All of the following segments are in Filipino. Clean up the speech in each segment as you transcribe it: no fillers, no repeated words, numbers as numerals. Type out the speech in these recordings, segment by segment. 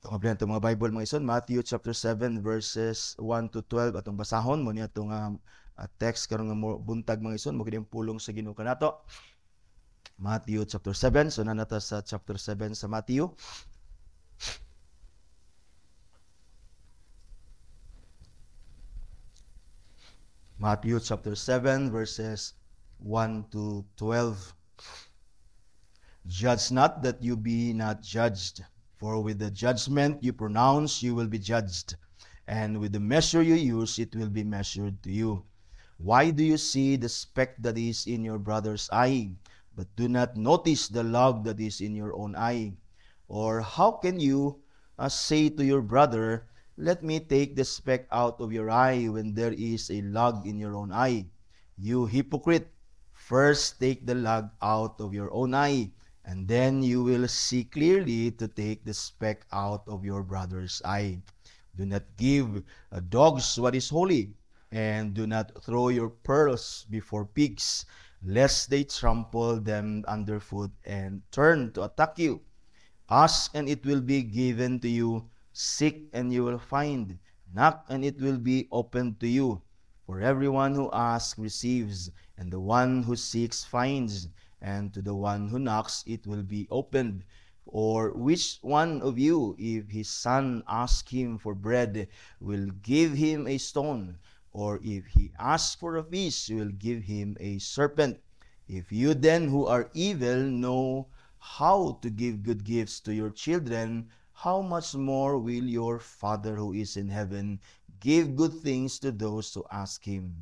Itong mga Bible mga ison, Matthew chapter 7 verses 1 to 12 atong basahon mo niya itong text karon nga buntag mga ison, mo kini pulong sa Ginoo kanato. Matthew chapter 7, so nanata sa chapter 7 sa Matthew. Matthew chapter 7 verses 1 to 12. Judge not that you be not judged. For with the judgment you pronounce, you will be judged. And with the measure you use, it will be measured to you. Why do you see the speck that is in your brother's eye, but do not notice the log that is in your own eye? Or how can you say to your brother, let me take the speck out of your eye when there is a log in your own eye? You hypocrite, first take the log out of your own eye, and then you will see clearly to take the speck out of your brother's eye. Do not give dogs what is holy, and do not throw your pearls before pigs, lest they trample them underfoot and turn to attack you. Ask, and it will be given to you. Seek, and you will find. Knock, and it will be opened to you. For everyone who asks receives, and the one who seeks finds, and to the one who knocks it will be opened. Or which one of you, if his son asks him for bread, will give him a stone? Or if he asks for a fish, will give him a serpent? If you then, who are evil, know how to give good gifts to your children, how much more will your Father who is in heaven give good things to those who ask him?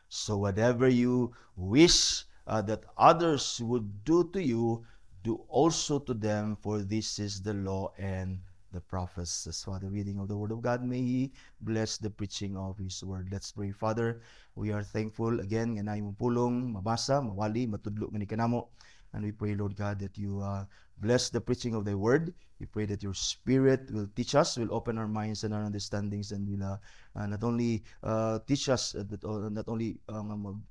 So whatever you wish that others would do to you, do also to them, for this is the law and the prophets. That's why the reading of the Word of God. May He bless the preaching of His Word. Let's pray. Father, we are thankful again nga naay mong pulong, mabasa, mawali, matudlo nga ni kanamo. And we pray, Lord God, that you bless the preaching of Thy Word. We pray that your Spirit will teach us, will open our minds and our understandings, and will not only teach us, not only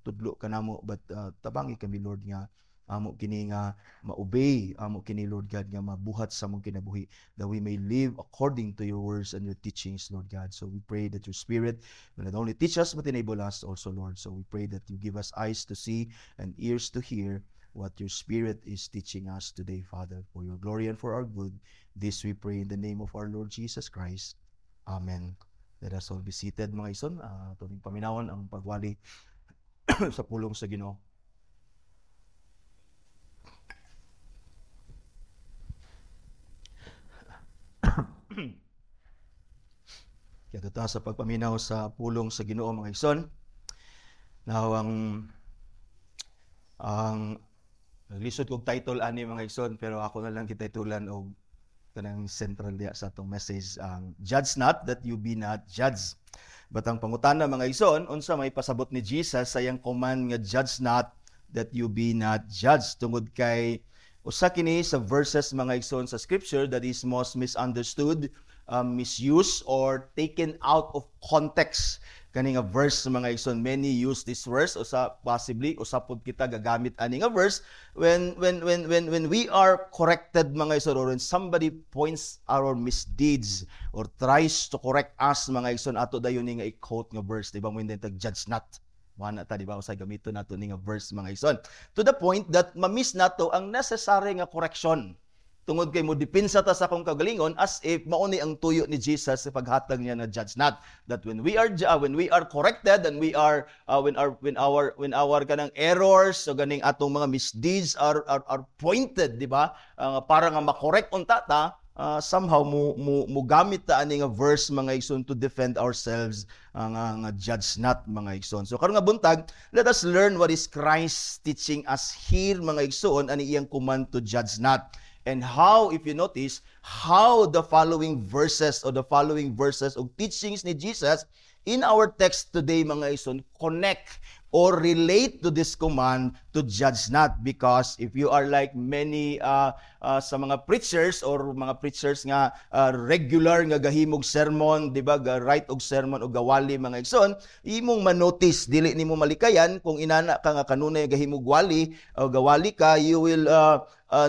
tudlo kanamo, but tabangi kami, Lord, nga amo kini nga ma-obey, amo kini, Lord God, nga mabuhat sa mong kinabuhi, that we may live according to your words and your teachings, Lord God. So we pray that your Spirit will not only teach us, but enable us also, Lord. So we pray that you give us eyes to see and ears to hear what your Spirit is teaching us today, Father, for your glory and for our good. This we pray in the name of our Lord Jesus Christ. Amen. Let us all be seated, mga ison. Tuning paminawon ang pagwali sa pulong sa Ginoo. Kaya ito sa pagpaminaw sa pulong sa Ginoo, mga ison. Now, ang lisod kong title ani, mga ison, pero ako na lang kititulan og kanang central diya sa atong message, judge not that you be not judged. But ang pangutana, mga ison, unsa may pasabot ni Jesus sa iyang command nga judge not that you be not judged, tungod kay usa kini sa verses, mga ison, sa scripture that is most misunderstood, misused, or taken out of context. Kani nga verse, mga ison, many use this verse, possibly usapod kita gagamit ani nga verse when we are corrected, mga ison, or when somebody points our misdeeds or tries to correct us, mga ison, ato dayon ni nga i-quote nga verse, di ba, when they judge not. Wala ta, di ba, usay gamito nato ni nga verse, mga ison, to the point that ma-miss nato ang necessary nga correction. Tungod kay mo depensa ta sa akong kagalingon, as if mauni ang tuyo ni Jesus sa paghatag niya na judge not, that when we are corrected, and when our kanang errors, so ganing atong mga misdeeds are pointed, di ba, para nga ma-correct unta ta, somehow mo gamit ta ani nga verse, mga igsoon, to defend ourselves, nga judge not, mga igsoon. So karon nga buntag, let us learn what is Christ teaching us here, mga igsoon, ani iyang command to judge not. And how, if you notice, how the following verses of teachings ni Jesus in our text today, mga ison, connect or relate to this command to judge not. Because if you are like many sa mga preachers nga regular nga gahimog sermon, di ba, ga-write og sermon o gawali, mga igsoon, imong manotice, dili nimo malikayan kung inana ka nga kanunay gahimog wali o gawali ka, you will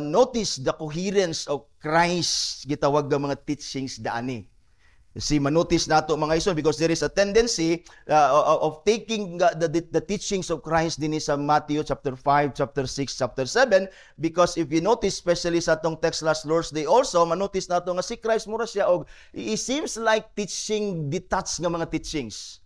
notice the coherence of Christ gitawag nga mga teachings daani. See, manotice nato mga ison, because there is a tendency of taking the teachings of Christ din sa Matthew chapter 5, chapter 6, chapter 7, because if you notice, especially sa atong text last Lord's Day also, manotice nato nga si Christ mura siya, og he seems like teaching detached nga mga teachings.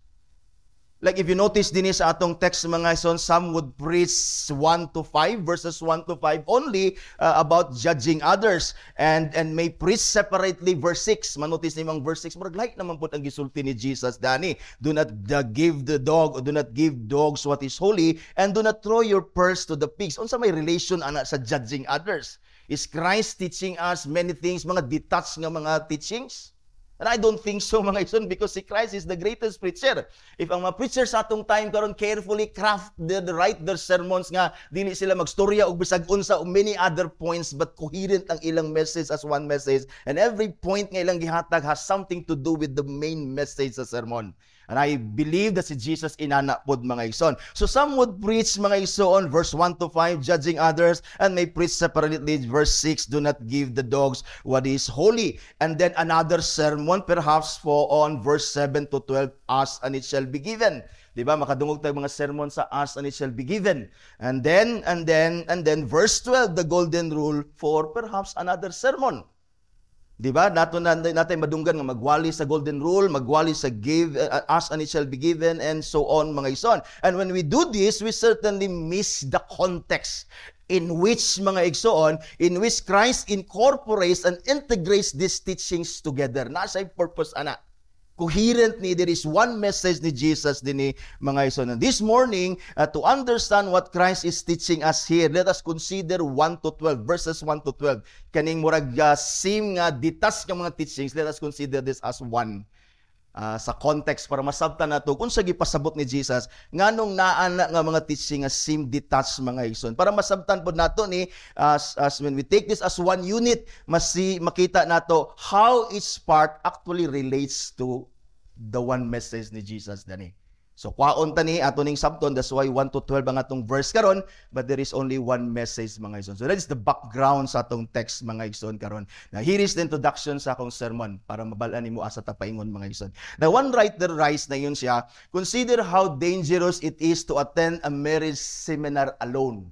Like if you notice din sa atong text mga ison, some would preach 1 to 5, verses 1 to 5 only about judging others, and may preach separately verse 6. Manotice ni mga verse 6, murag like naman po ang gisulti ni Jesus dani. Do not give the dog, or do not give dogs what is holy, and do not throw your purse to the pigs. Unsa may relation ana sa judging others? Is Christ teaching us many things, mga detached nga mga teachings? And I don't think so mga ison, because si Christ is the greatest preacher. If ang mga preachers sa atong time karon carefully craft write their sermons nga dili sila magstorya og bisag unsa o many other points, but coherent ang ilang message as one message, and every point nga ilang gihatag has something to do with the main message sa sermon. And I believe that si Jesus inana pod mga ison. So some would preach mga ison verse 1 to 5, judging others, and may preach separately verse 6, do not give the dogs what is holy. And then another sermon perhaps for on verse 7 to 12, ask and it shall be given. Diba? Makadungog tayo mga sermon sa ask and it shall be given. And then verse 12, the golden rule for perhaps another sermon. Diba? Natin madunggan nga magwali sa golden rule, magwali sa give, ask and it shall be given, and so on mga ison. And when we do this, we certainly miss the context in which mga igsoon, in which Christ incorporates and integrates these teachings together. Nasa purpose ana. Coherent ni, there is one message ni Jesus din ni mga ison. And this morning, to understand what Christ is teaching us here, let us consider 1 to 12, verses 1 to 12. Kaning murag same nga detached nga mga teachings, let us consider this as one. Sa context para masabtan nato kung sa gipasabot ni Jesus nganong naana nga mga teaching nga same detached mga ison, para masabtan pod nato ni as when we take this as one unit, makita nato how each part actually relates to the one message ni Jesus dani. So kwaon ta ni ato ning sabton, that's why 1 to 12 ang atong verse karon, but there is only one message mga ison. So that is the background sa atong text mga ison karon. Now here is the introduction sa akong sermon para mabalaan nimo asa ta paingon mga ison. Now one writer writes na yun siya, consider how dangerous it is to attend a marriage seminar alone.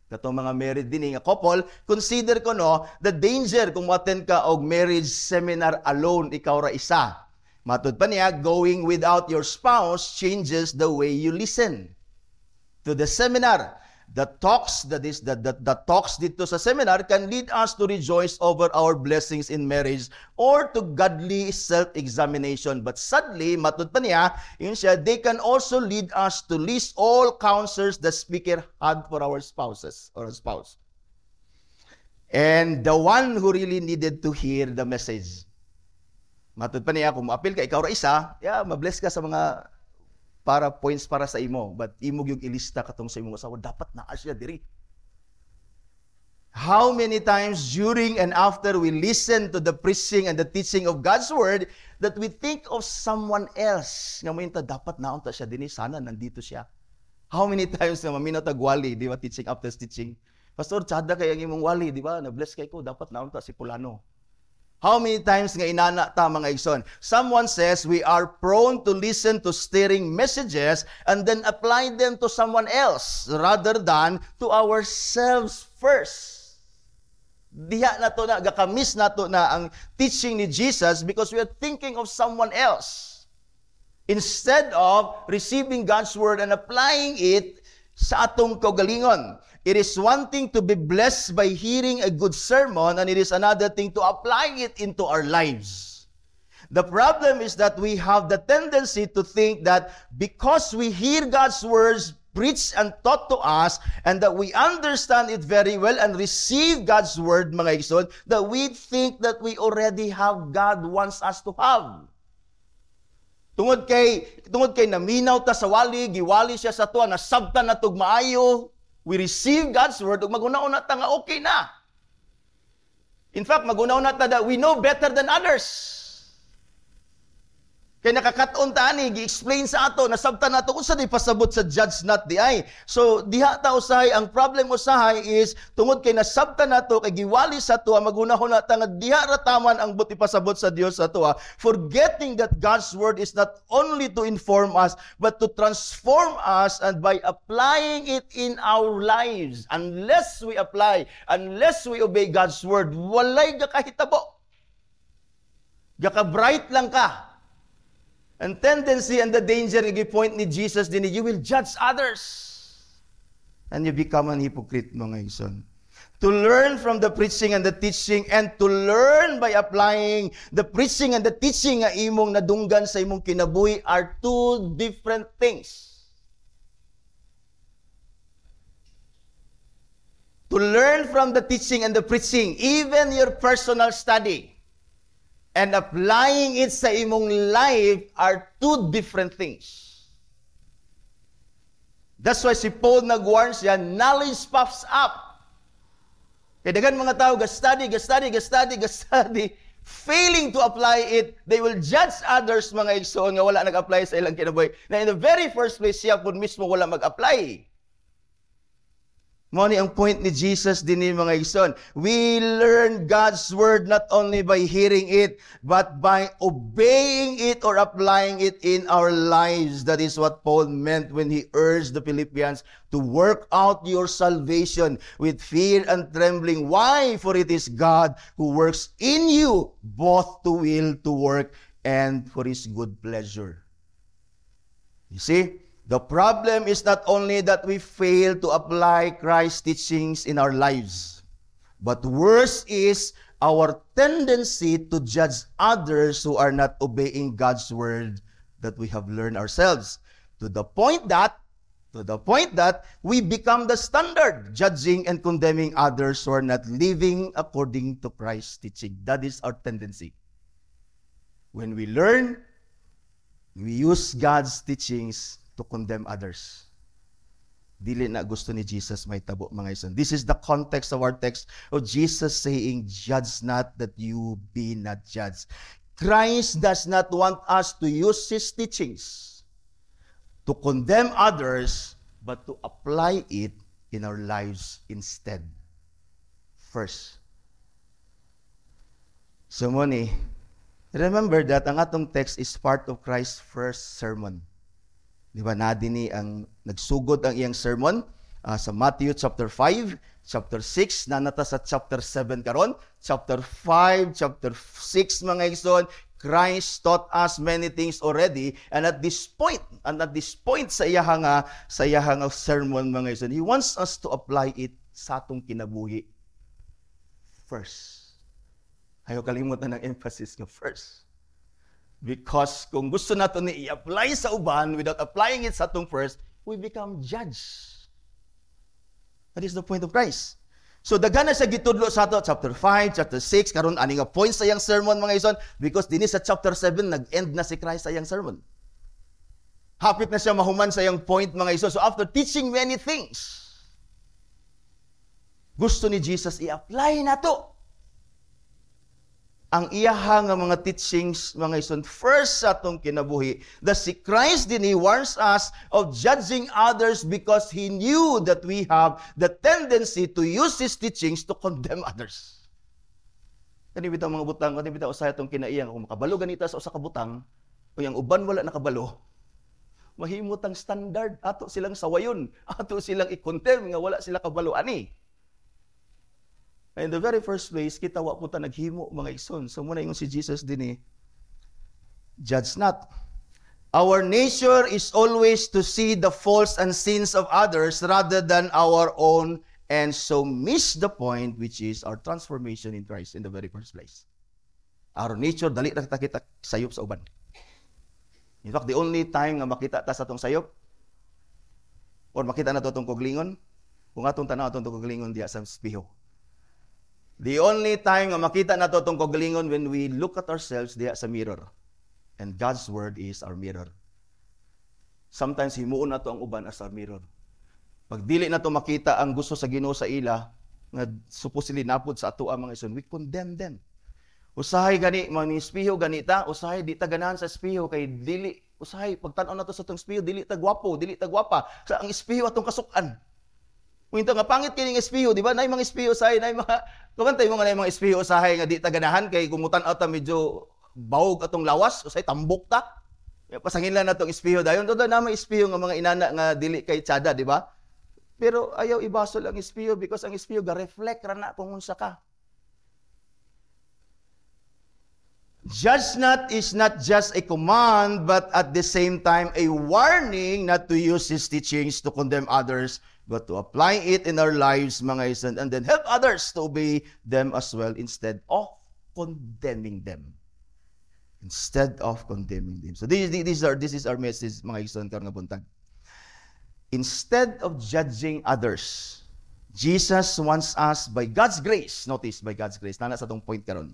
Katong mga married din nga couple, consider ko no the danger kung mo-attend ka og marriage seminar alone, ikaw ra isa. Matud pa niya, going without your spouse changes the way you listen to the seminar. The talks dito sa seminar can lead us to rejoice over our blessings in marriage or to godly self-examination. But sadly, matud pa niya, yun siya, they can also lead us to list all counsels the speaker had for our spouses or a spouse. And the one who really needed to hear the message. Matud pa niya, kung maapil ka, ikaw ra isa, mabless ka sa mga points para sa imo. But imo yung ilista katong sa imong asawa, dapat naa siya diri. How many times during and after we listen to the preaching and the teaching of God's Word that we think of someone else. Nga mo yun dapat naon ta siya dini, sana nandito siya. How many times na maminaw tagwali, di ba, teaching after teaching. Pastor, tsada kaya imong wali, di ba, na-bless kay ko, dapat naon ta si Pulano. How many times nga inana ta mga igsoon? Someone says we are prone to listen to stirring messages and then apply them to someone else rather than to ourselves first. Diha na to na, gakamis na to na ang teaching ni Jesus because we are thinking of someone else. Instead of receiving God's Word and applying it sa atong kaugalingon. It is one thing to be blessed by hearing a good sermon, and it is another thing to apply it into our lives. The problem is that we have the tendency to think that because we hear God's words preached and taught to us, and that we understand it very well and receive God's word, mga igsoon, that we think that we already have God wants us to have. Tungod kay naminaw ta sa wali, giwali siya sa tuwa, nasabtan na tug maayo, we receive God's word, ug magunaon na ta nga okay na. In fact, magunaon na ta that we know better than others. Kaya nakakaton ta ani gi-explain sa ato, nasabtan nato kung sa di pasabot sa judge not di ay. So diha ta usahay, ang problem usahay is tungod kay nasabtan nato kay giwali sa ato, magunahon na ta nga diha ra taman ang buti pasabot sa Dios sa ato, forgetting that God's word is not only to inform us but to transform us, and by applying it in our lives. Unless we apply, unless we obey God's word, walay gakahitabo. Gaka-bright lang ka. And tendency and the danger, point ni Jesus din, you will judge others. And you become an hypocrite, mga ison. To learn from the preaching and the teaching, and to learn by applying the preaching and the teaching nga imong nadunggan sa imong kinabuhi are two different things. To learn from the teaching and the preaching, even your personal study, and applying it sa imong life are two different things. That's why si Paul nag-warn siya, knowledge puffs up. Kaya dagan mga tao, ga-study, failing to apply it, they will judge others, mga igsoon, nga wala nag-apply sa ilang kinabuhi. Na in the very first place, siya po mismo wala mag-apply. Mo ni ang point ni Jesus din ni mga igsoon. We learn God's word not only by hearing it, but by obeying it or applying it in our lives. That is what Paul meant when he urged the Philippians to work out your salvation with fear and trembling. Why? For it is God who works in you both to will to work and for His good pleasure. You see? The problem is not only that we fail to apply Christ's teachings in our lives, but worse is our tendency to judge others who are not obeying God's word that we have learned ourselves, to the point that we become the standard, judging and condemning others who are not living according to Christ's teaching. That is our tendency. When we learn, we use God's teachings to condemn others. Dili na gusto ni Jesus may tabo, mga ison. This is the context of our text of Jesus saying, judge not that you be not judged. Christ does not want us to use His teachings to condemn others, but to apply it in our lives instead. First. So moni, remember that ang atong text is part of Christ's first sermon. Di ba, nadini ang nagsugod ang iyang sermon sa Matthew chapter 5, chapter 6, nanata sa chapter 7 karon, chapter 5, chapter 6, mga igsoon, Christ taught us many things already, and at this point sa iyahang sermon, mga igsoon, He wants us to apply it sa atong kinabuhi first. Ayaw kalimutan ng emphasis nga first. Because kung gusto nato ni i-apply sa uban without applying it sa atong first, we become judge. That is the point of Christ. So daghan na siya gitudlo sa ato, chapter 5, chapter 6, karon ani nga points sa iyang sermon, mga ison, because dinhi sa chapter 7 nag-end na si Christ sa iyang sermon. Hapit na siya mahuman sa iyang point, mga ison. So after teaching many things, gusto ni Jesus i-apply nato ang iyahang mga teachings, mga ison, first sa atong kinabuhi. That si Christ din, He warns us of judging others because He knew that we have the tendency to use His teachings to condemn others. Kani bitaw mga butang, kani bitaw usahay atong kinaiyang, kung makabalo ganita sa usa ka butang, o yung uban wala nakabalo, mahimot ang standard, ato silang sawayon, ato silang i-condemn, nga wala sila kabalo, ani. In the very first place, kita wa po ta naghimo, mga igsoon. So muna yung si Jesus din judge not. Our nature is always to see the faults and sins of others rather than our own, and so miss the point, which is our transformation in Christ in the very first place. Our nature, dali na kita sayop sa uban. In fact, the only time nga makita ta sa atong sayop, or makita na to atong kuglingon, kung atong tanaw atong kuglingon diya sa spiho. The only time nga makita na to itong kagalingon when we look at ourselves diya sa mirror. And God's word is our mirror. Sometimes himuon na to ang uban as our mirror. Pag dili na to makita ang gusto sa Ginoo sa ila, nga supposedly napod sa ato ang mga ison, we condemn them. Usahay gani, mga espiho ganita, usahay di ta ganahan sa espiho, kay dili, usahay, pagtanaw na to sa itong espiho, dili ta gwapo, dili ta gwapa, sa ang espiho atong kasukan. Kung ito nga, pangit kining espiho, di ba? Na mga espiho usahay, na mga, kumantay mo nga na mga espiho usahay, nga di ta ganahan, kay kumutan ata medyo bawog atong lawas, usahay, tambok ta. Pasangin lang na itong espiho dayon. Doon na may espiho nga mga inana nga dili kay tsada, di ba? Pero ayaw ibasol ang espiho because ang espiho ga-reflect ra na kung unsa ka. Judge not is not just a command, but at the same time a warning not to use his teachings to condemn others, but to apply it in our lives, mga isan, and then help others to obey them as well instead of condemning them. Instead of condemning them. So this is our message, mga isan, karong buntag. Instead of judging others, Jesus wants us by God's grace, notice, by God's grace, nana sa itong point karon,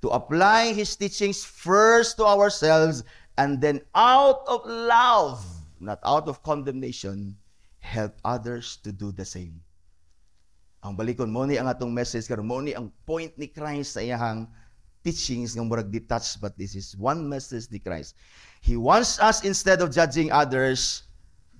to apply His teachings first to ourselves and then out of love, not out of condemnation, help others to do the same. Ang balikon mo ni ang atong message karon, mo ni ang point ni Christ sa iyang teachings nga murag detached, but this is one message ni Christ. He wants us, instead of judging others,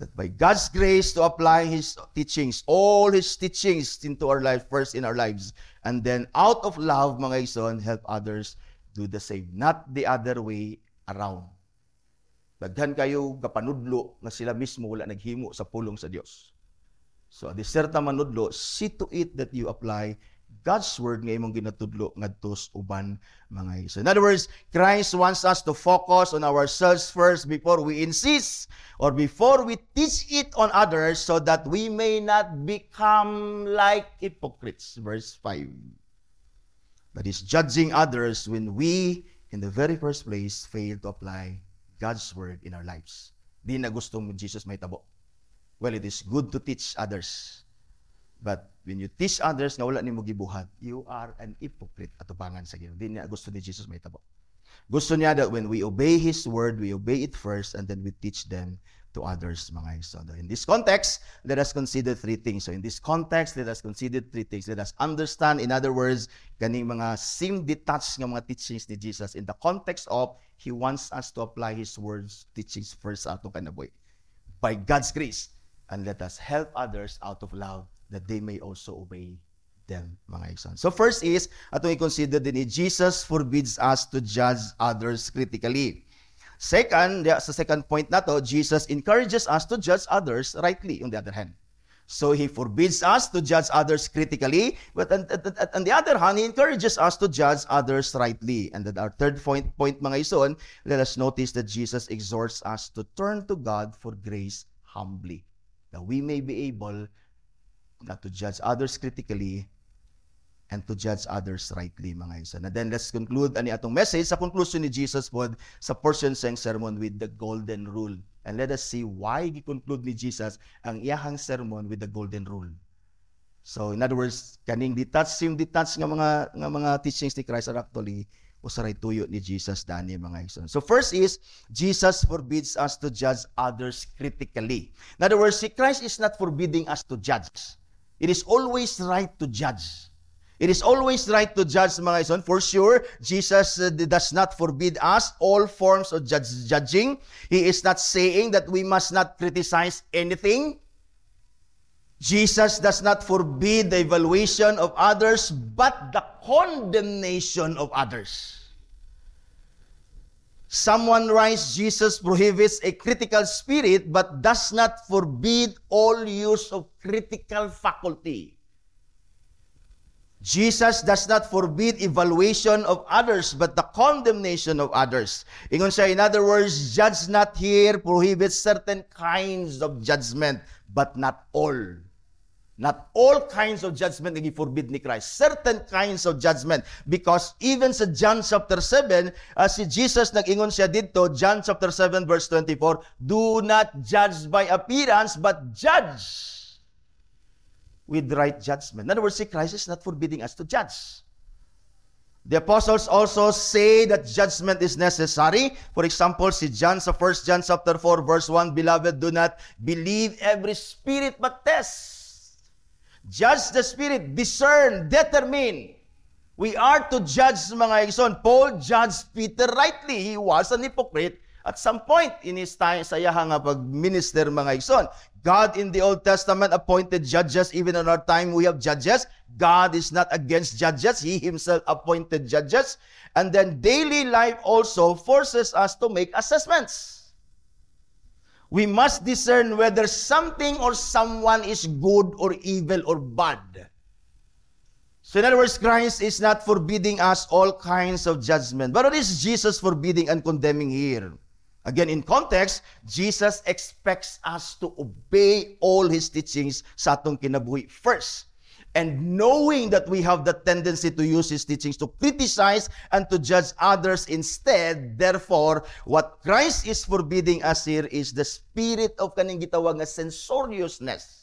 that by God's grace to apply His teachings, all His teachings into our life, first in our lives, and then out of love, mga ison, help others do the same. Not the other way around. Daghan kayo kapanudlo nga sila mismo wala naghimo sa pulong sa Dios. So, diserta manudlo, see to it that you apply God's word nga imong ginatudlo ngadto sa uban, mga ison. In other words, Christ wants us to focus on ourselves first before we insist or before we teach it on others, so that we may not become like hypocrites. Verse 5. That is judging others when we, in the very first place, fail to apply God's word in our lives. Di na gusto mo Jesus may tabo. Well, it is good to teach others. But when you teach others nga wala nimo gibuhat, you are an hypocrite atubangan sa Ginoo. Di niya gusto ni Jesus may tabo. Gusto niya that when we obey His word, we obey it first and then we teach them to others, mga iso. In this context, let us consider three things. So in this context, let us consider three things. Let us understand, in other words, kaning mga sim-detached nga mga teachings ni Jesus in the context of He wants us to apply His words, teachings first sa atong kanabuhi. By God's grace. And let us help others out of love that they may also obey them, mga igsoon. So first is, atong i-consider din, Jesus forbids us to judge others critically. Second, sa second point na to, Jesus encourages us to judge others rightly, on the other hand. So He forbids us to judge others critically, but on the other hand, He encourages us to judge others rightly. And then our third point mga igsoon, let us notice that Jesus exhorts us to turn to God for grace humbly, that we may be able not to judge others critically and to judge others rightly, mga igsoon. And then let's conclude ani atong message sa conclusion ni Jesus pod sa portion sa sermon with the golden rule. And let us see why gi-conclude ni Jesus ang iyahang sermon with the golden rule. So in other words, kaning detached nga mga teachings ni Christ are actually usaray tuyo ni Jesus dani, mga igsoon. So first is, Jesus forbids us to judge others critically. In other words, si Christ is not forbidding us to judge. It is always right to judge. It is always right to judge, mga igsoon. For sure, Jesus does not forbid us all forms of judging. He is not saying that we must not criticize anything. Jesus does not forbid the evaluation of others, but the condemnation of others. Someone writes, Jesus prohibits a critical spirit, but does not forbid all use of critical faculty. Jesus does not forbid evaluation of others, but the condemnation of others. Ingon siya, in other words, judge not here prohibits certain kinds of judgment, but not all. Not all kinds of judgment nga forbid ni Christ. Certain kinds of judgment. Because even sa John chapter 7, si Jesus nag-ingon siya dito, John chapter 7 verse 24, do not judge by appearance, but judge with right judgment. In other words, si Christ is not forbidding us to judge. The apostles also say that judgment is necessary. For example, si John sa 1 John chapter 4 verse 1, Beloved, do not believe every spirit, but test. Judge the spirit, discern, determine We are to judge, mga igsoon. Paul judged Peter rightly. He was an hypocrite at some point in his time sa iyahang pag-minister, mga igsoon. God in the Old Testament appointed judges. Even in our time we have judges. God is not against judges. He himself appointed judges. And then daily life also forces us to make assessments. We must discern whether something or someone is good or evil or bad. So in other words, Christ is not forbidding us all kinds of judgment. But what is Jesus forbidding and condemning here? Again, in context, Jesus expects us to obey all His teachings sa atong kinabuhi first. And knowing that we have the tendency to use His teachings to criticize and to judge others instead, therefore, what Christ is forbidding us here is the spirit of kaning gitawag nga censoriousness.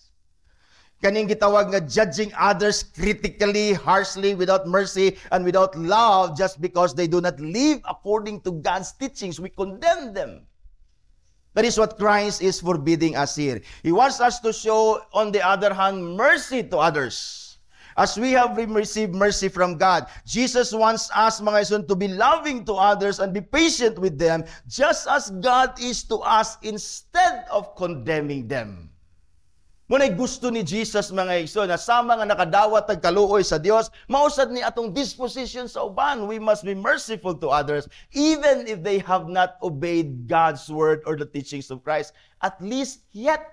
Kaning gitawag nga judging others critically, harshly, without mercy, and without love, just because they do not live according to God's teachings. We condemn them. That is what Christ is forbidding us here. He wants us to show, on the other hand, mercy to others. As we have received mercy from God, Jesus wants us, mga son, to be loving to others and be patient with them, just as God is to us, instead of condemning them. Muna'y gusto ni Jesus, mga igsoon, na sama nga nakadawat ang kaluoy sa Dios, mausad ni atong disposition sa uban. We must be merciful to others, even if they have not obeyed God's word or the teachings of Christ, at least yet.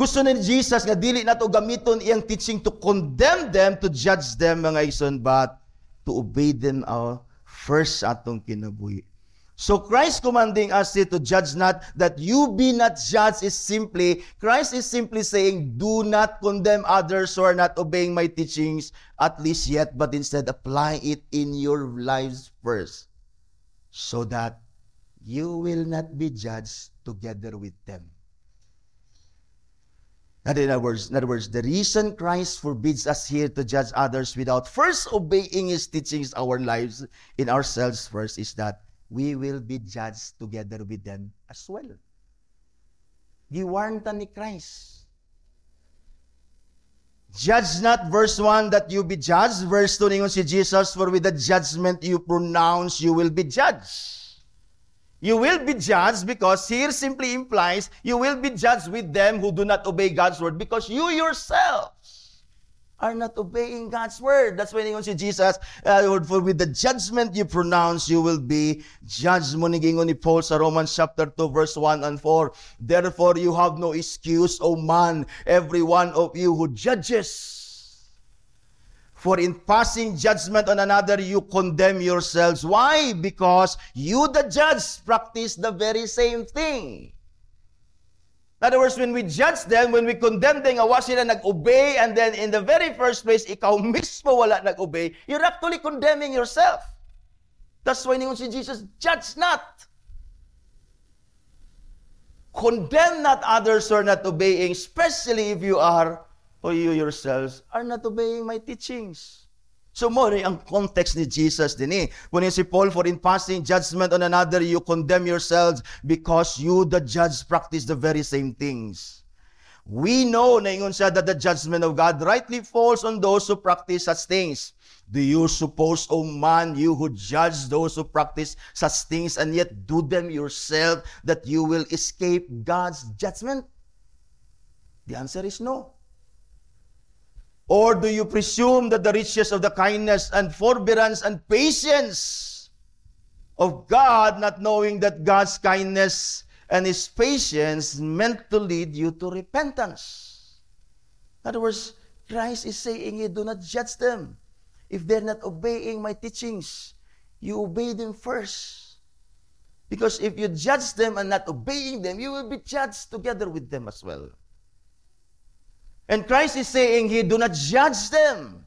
Gusto ni Jesus nga dili nato gamiton iyang teaching to condemn them, to judge them, mga igsoon, but to obey them first atong kinabuhi. So Christ commanding us here to judge not, that you be not judged, is simply, Christ is simply saying, do not condemn others who are not obeying my teachings, at least yet, but instead apply it in your lives first, so that you will not be judged together with them. In other words, the reason Christ forbids us here to judge others without first obeying His teachings, our lives, in ourselves first, is that we will be judged together with them as well. Giwarnta ni Christ. Judge not, verse 1, that you be judged. Verse 2, ningon si Jesus, for with the judgment you pronounce, you will be judged. You will be judged because here simply implies you will be judged with them who do not obey God's word, because you yourselves are not obeying God's word. That's why ningon si Jesus, for with the judgment you pronounce, you will be judged. Gingon ni Paul sa Romans chapter 2, verse 1 and 4. Therefore you have no excuse, O man, every one of you who judges. For in passing judgment on another, you condemn yourselves. Why? Because you, the judge, practice the very same thing. In other words, when we judge them, when we condemn them, awa sila nag-obey, and then in the very first place, ikaw mismo wala nag-obey, you're actually condemning yourself. That's why ningon si Jesus, judge not. Condemn not others who are not obeying, especially if you are, or you yourselves, are not obeying my teachings. So mo ang context ni Jesus din When si Paul, for in passing judgment on another, you condemn yourselves because you, the judge, practice the very same things. We know na ingon siya that the judgment of God rightly falls on those who practice such things. Do you suppose, O man, you who judge those who practice such things and yet do them yourself, that you will escape God's judgment? The answer is no. Or do you presume that the riches of the kindness and forbearance and patience of God, not knowing that God's kindness and His patience meant to lead you to repentance? In other words, Christ is saying, you do not judge them. If they're not obeying my teachings, you obey them first. Because if you judge them and not obeying them, you will be judged together with them as well. And Christ is saying here, do not judge them.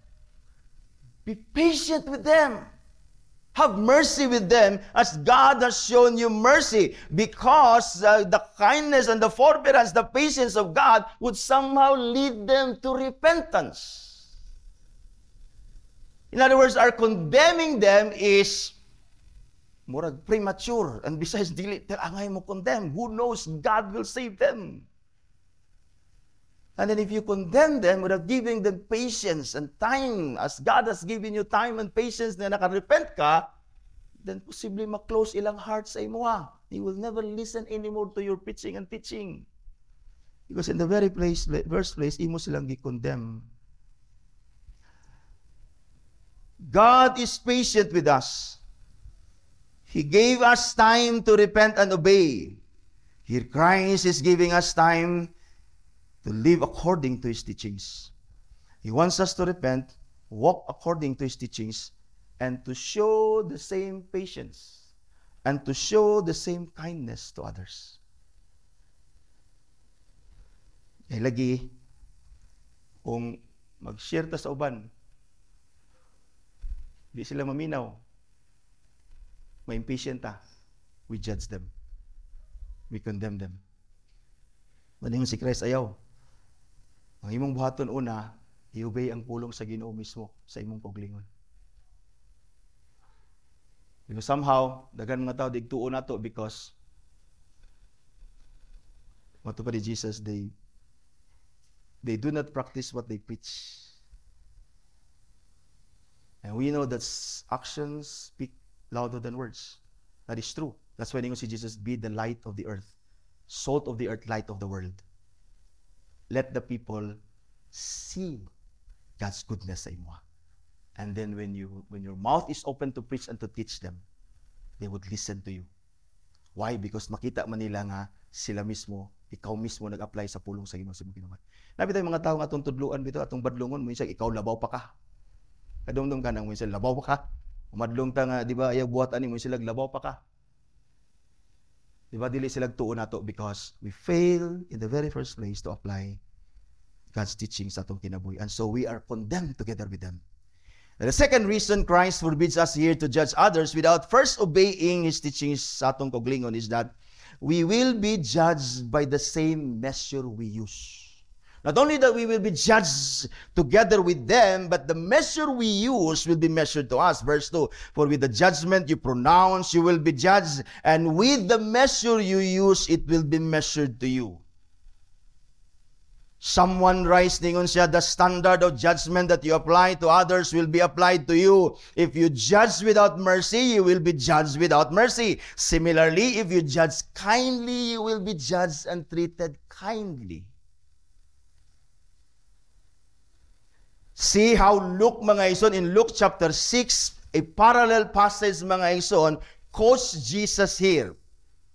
Be patient with them. Have mercy with them as God has shown you mercy, because the kindness and the forbearance, the patience of God would somehow lead them to repentance. In other words, our condemning them is murag premature. And besides, dili angay mo condemn. Who knows, God will save them. And then if you condemn them without giving them patience and time, as God has given you time and patience na nakarepent ka, then possibly ma-close ilang heart sa imo. He will never listen anymore to your preaching and teaching. Because in the very first place, imo silang gi-condemn. God is patient with us. He gave us time to repent and obey. Here Christ is giving us time to live according to His teachings. He wants us to repent, walk according to His teachings, and to show the same patience and to show the same kindness to others. Eh lagi, kung mag-share ta sa uban, di sila maminaw, ma-impatient ta, we judge them. We condemn them. Maningon si Christ ayaw. Ang imong buhaton una, i-obey ang pulong sa Ginoo mismo sa imong paglingon. Because somehow, daghan mga tao digtuon nato because mato pa ni Jesus, they do not practice what they preach. And we know that actions speak louder than words. That is true. That's why ningon si Jesus, be the light of the earth, salt of the earth, light of the world. Let the people see God's goodness sa imo. And then when your mouth is open to preach and to teach them, they would listen to you. Why? Because makita man nila nga sila mismo, ikaw mismo nag-apply sa pulong sa Ginoo sa imong ginawa. Nabi tayo mga tao nga atong tudluan bitaw, atong badlongon, minsan ikaw labaw pa ka. Kadumdum ka nang minsan labaw pa ka. Umadlong ta nga, di ba, ayaw buhat ani mo sila labaw pa ka. Di ba, dili sila tuon nato because we fail in the very first place to apply God's teachings sa atong kinabuhi. And so we are condemned together with them. And the second reason Christ forbids us here to judge others without first obeying His teachings sa atong kaglingon is that we will be judged by the same measure we use. Not only that we will be judged together with them, but the measure we use will be measured to us. Verse 2, for with the judgment you pronounce, you will be judged, and with the measure you use, it will be measured to you. Someone writes, ningon siya, the standard of judgment that you apply to others will be applied to you. If you judge without mercy, you will be judged without mercy. Similarly, if you judge kindly, you will be judged and treated kindly. See how Luke, mga ison, in Luke chapter 6, a parallel passage, mga ison, quotes Jesus here.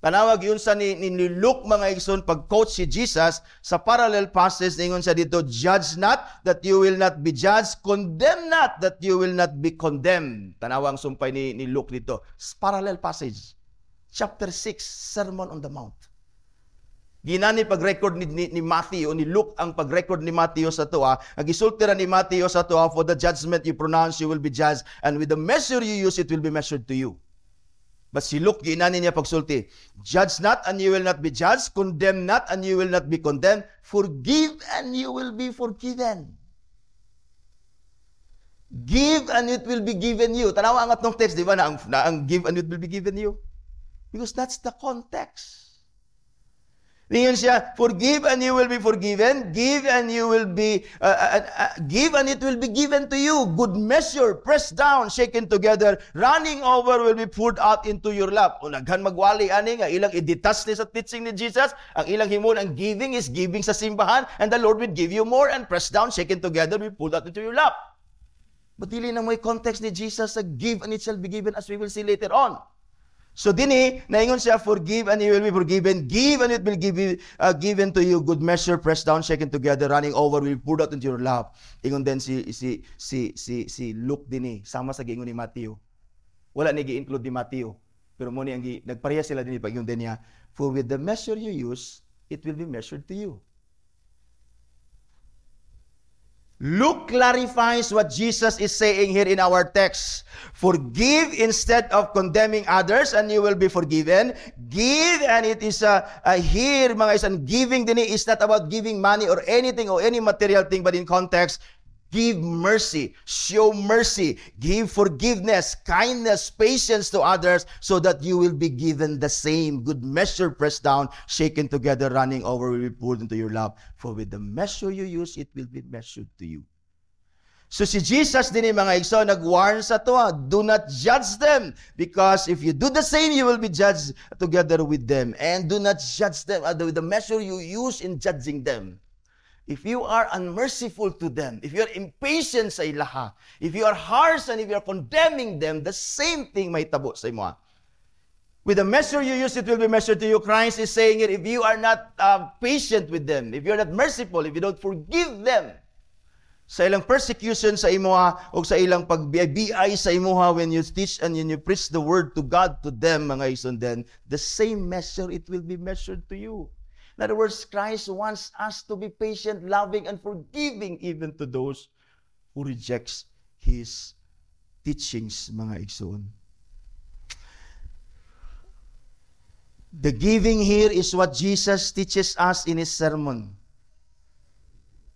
Tanawag yun sa ni Luke, mga ison, pag-quote si Jesus sa parallel passage, ningon siya dito, judge not that you will not be judged, condemn not that you will not be condemned. Tanawang sumpay ni Luke dito. Parallel passage. Chapter 6, Sermon on the Mount. Ginani pag-record ni Matthew o ni Luke ang pag-record ni Matthew sa tuwa. Ang isultira ni Matthew sa tuwa, for the judgment you pronounce, you will be judged, and with the measure you use, it will be measured to you. But si Luke, ginani niya pagsulti, judge not and you will not be judged, condemn not and you will not be condemned, forgive and you will be forgiven. Give and it will be given you. Tanawa ang atong text, di ba, na ang give and it will be given you? Because that's the context. Tingin siya, forgive and you will be forgiven, give and you will be, give and it will be given to you. Good measure, pressed down, shaken together, running over will be poured out into your lap. O naghan magwali, ani nga, ilang i-detach ni sa teaching ni Jesus, ang ilang himon, ang giving is giving sa simbahan, and the Lord will give you more, and pressed down, shaken together, will be poured out into your lap. But dili na may context ni Jesus sa give and it shall be given, as we will see later on. So dini, naingon siya, forgive and you will be forgiven, give and it will be given to you, good measure, pressed down, shaken together, running over, will be poured out into your lap. Ingon din si Luke dini, sama sa giingon ni Matthew. Wala ni gi-include ni Matthew, pero mo ni ang nagpareha sila dini pag yung din niya, for with the measure you use, it will be measured to you. Luke clarifies what Jesus is saying here in our text. Forgive instead of condemning others and you will be forgiven. Give, and it is here, mga isan, giving din is not about giving money or anything or any material thing, but in context, Give mercy, show mercy, give forgiveness, kindness, patience to others, so that you will be given the same good measure, pressed down, shaken together, running over, will be poured into your lap. For with the measure you use, it will be measured to you. So si Jesus din mga igso, nag-warn sa to, do not judge them, because if you do the same, you will be judged together with them. And do not judge them with the measure you use in judging them. If you are unmerciful to them, if you are impatient sa ilaha, if you are harsh and if you are condemning them, the same thing may tabo sa imo. With the measure you use, it will be measured to you. Christ is saying it, if you are not patient with them, if you are not merciful, if you don't forgive them, sa ilang persecution sa imuha o sa ilang pagbiay sa imuha when you teach and when you preach the word to God to them, mga ison, then the same measure, it will be measured to you. In other words, Christ wants us to be patient, loving, and forgiving even to those who rejects His teachings, mga igsoon. The giving here is what Jesus teaches us in His sermon.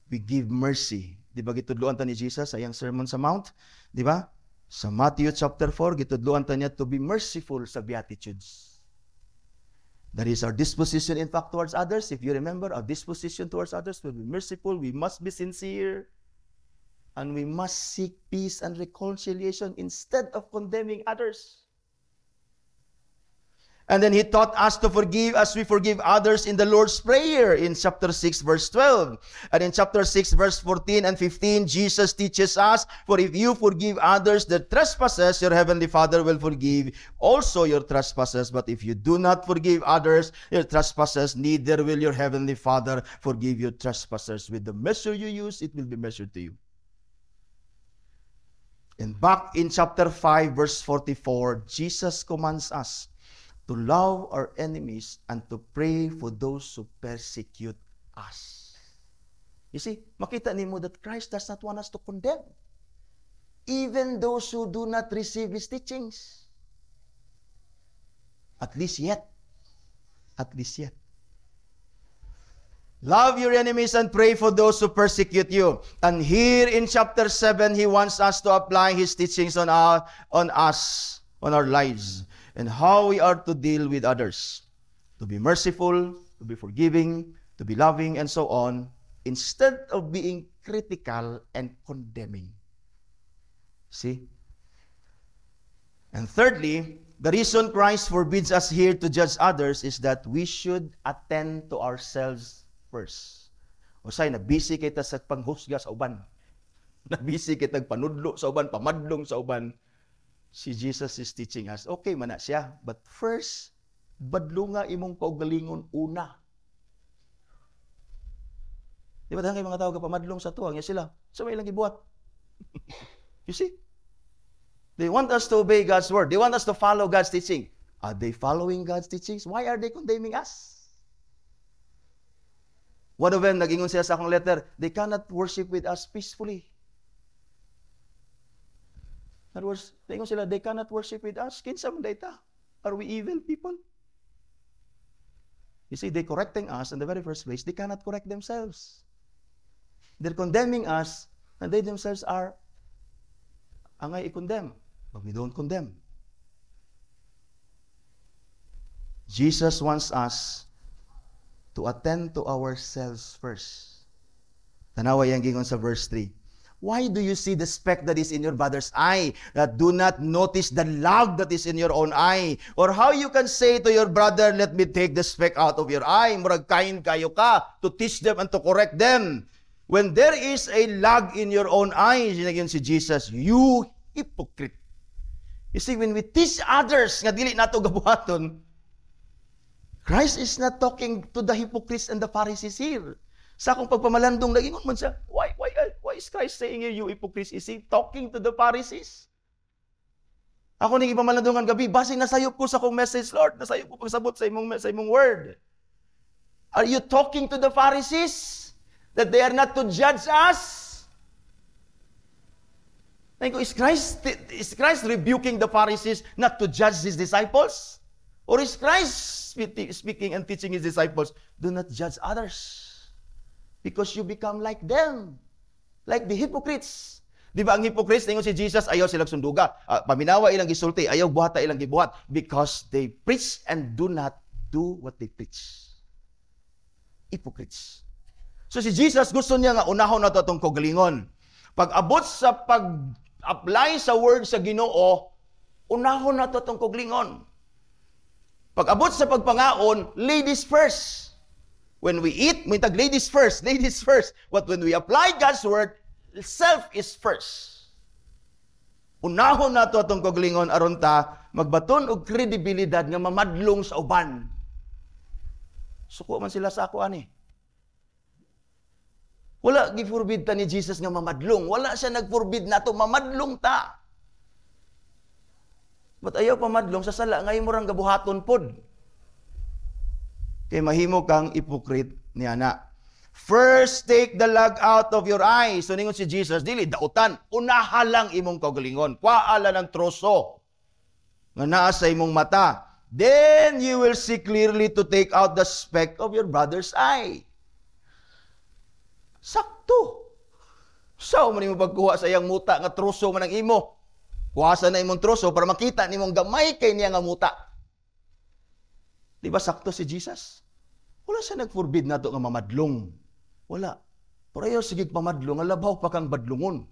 We give mercy. Di ba gitudloan ta ni Jesus sa iyang Sermon sa Mount? Di ba? Sa Matthew chapter 4, gitudloan ta niya to be merciful sa Beatitudes. That is our disposition, in fact, towards others. If you remember, our disposition towards others will be merciful. We must be sincere. And we must seek peace and reconciliation instead of condemning others. And then He taught us to forgive as we forgive others in the Lord's Prayer in chapter 6, verse 12. And in chapter 6, verse 14 and 15, Jesus teaches us, for if you forgive others their trespasses, your heavenly Father will forgive also your trespasses. But if you do not forgive others their trespasses, neither will your heavenly Father forgive your trespasses. With the measure you use, it will be measured to you. And back in chapter 5, verse 44, Jesus commands us to love our enemies and to pray for those who persecute us. You see, makita nimo that Christ does not want us to condemn even those who do not receive His teachings. At least yet. At least yet. Love your enemies and pray for those who persecute you. And here in chapter 7, He wants us to apply His teachings on our lives, and how we are to deal with others. To be merciful, to be forgiving, to be loving, and so on, instead of being critical and condemning. See? And thirdly, the reason Christ forbids us here to judge others is that we should attend to ourselves first. O say, nabisi kita sa panghusga sa uban. Nabisi kita panudlo sa uban, pamadlong sa uban. Si Jesus is teaching us, okay man na siya, but first, badlunga imong kaugalingon una. Di ba tayo mga tao kapamadlong sa tuwang, yan sila, sa may lang ibuhat. You see? They want us to obey God's word. They want us to follow God's teaching. Are they following God's teachings? Why are they condemning us? One of them, nag-ingon siya sa akong letter, they cannot worship with us peacefully. In other words, sila, they cannot worship with us. Kinsa man dayta? Are we evil people? You see, they correcting us in the very first place. They cannot correct themselves. They're condemning us, and they themselves are angay i-condemn. But we don't condemn. Jesus wants us to attend to ourselves first. Tanawa yang gingon sa verse 3. Why do you see the speck that is in your brother's eye, that do not notice the log that is in your own eye? Or how you can say to your brother, let me take the speck out of your eye, murag kain kayo ka, to teach them and to correct them. When there is a log in your own eye, sinagyan si Jesus, you hypocrite. You see, when we teach others, nga dili nato gabuhaton, Christ is not talking to the hypocrites and the Pharisees here. Sa akong pagpamalandong, nagingon man siya, why is Christ saying here, you hypocrites? Is He talking to the Pharisees? Ako ning ipamalandungan gabi, base nasayop ko sa akong message, Lord. Nasayop ko pagsabot sa imong word. Are you talking to the Pharisees? That they are not to judge us? Is Christ rebuking the Pharisees not to judge His disciples? Or is Christ speaking and teaching His disciples, do not judge others, because you become like them. Like the hypocrites. Di ba ang hypocrites, ningon si Jesus, ayaw silang sunduga. Paminawa ilang gisulti, ayaw buhata ilang gibuhat. Because they preach and do not do what they preach. Hypocrites. So si Jesus gusto niya nga unahon na ito itong kaugalingon. Pag abot sa pag-apply sa word sa Ginoo, unahon na ito itong kaugalingon. Pag abot sa pagpangaon, ladies first. When we eat, may tag ladies first. But when we apply God's word, self is first. Unahon na ito itong kaugalingon aron ta magbaton og kredibilidad nga mamadlong sa uban. Suko man sila sa ako ani. Wala giforbid ta ni Jesus nga mamadlong. Wala siya nagforbid nato mamadlong ta. But ayaw pamadlong sa sala ngay mo rang gabuhaton pod. Kay mahimo kang hypocrite niya na. First, take the log out of your eyes. So, ningon si Jesus, dili, dautan, unahalang imong kaugalingon. Kwaala ng troso nga naa sa imong mata. Then, you will see clearly to take out the speck of your brother's eye. Sakto. So, man mo pagkuha sa iyang muta nga troso man ang imo. Kuhasa na imong troso para makita nimong gamay kay niya nga muta. Di ba sakto si Jesus? Wala siya nag-forbid na ito nga mamadlong. Wala. Pero ayaw sige pamadlong, alabaw pa kang badlungon.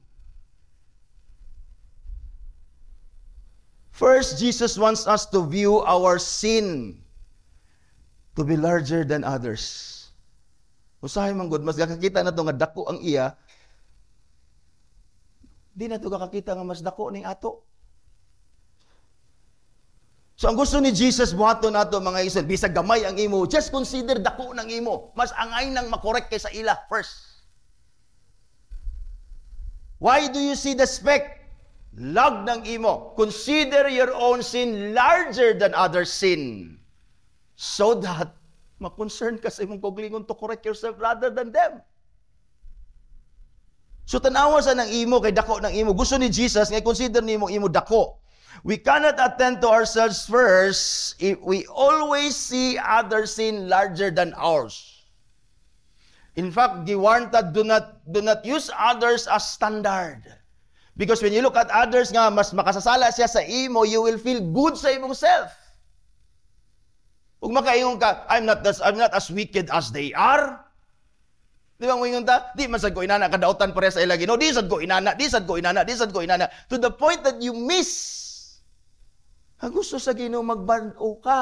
First, Jesus wants us to view our sin to be larger than others. Usahay man gud, mas kakakita na ito nga dako ang iya, di na ito kakakita nga mas dako ning ato. So ang gusto ni Jesus buhaton nato mga isan, bisag gamay ang imo, just consider dako ng imo. Mas angay nang makorek kaysa ila first. Why do you see the speck? Lag ng imo. Consider your own sin larger than other sin. So that ma-concern ka sa imong kaugalingon to correct yourself rather than them. So tanawa sa ng imo kay dako ng imo. Gusto ni Jesus nga consider nimo imo dako. We cannot attend to ourselves first if we always see other sin larger than ours. In fact, giwarnta, do not use others as standard. Because when you look at others nga, mas makasasala siya sa imo, you will feel good sa imong self. Kung makaingon ka, I'm not as wicked as they are. Di ba mo ingon ta? Di masad ko inana, kadautan pare sa ilagi. No, di sad ko inana. To the point that you miss ang gusto sa Ginoo magbanaw ka.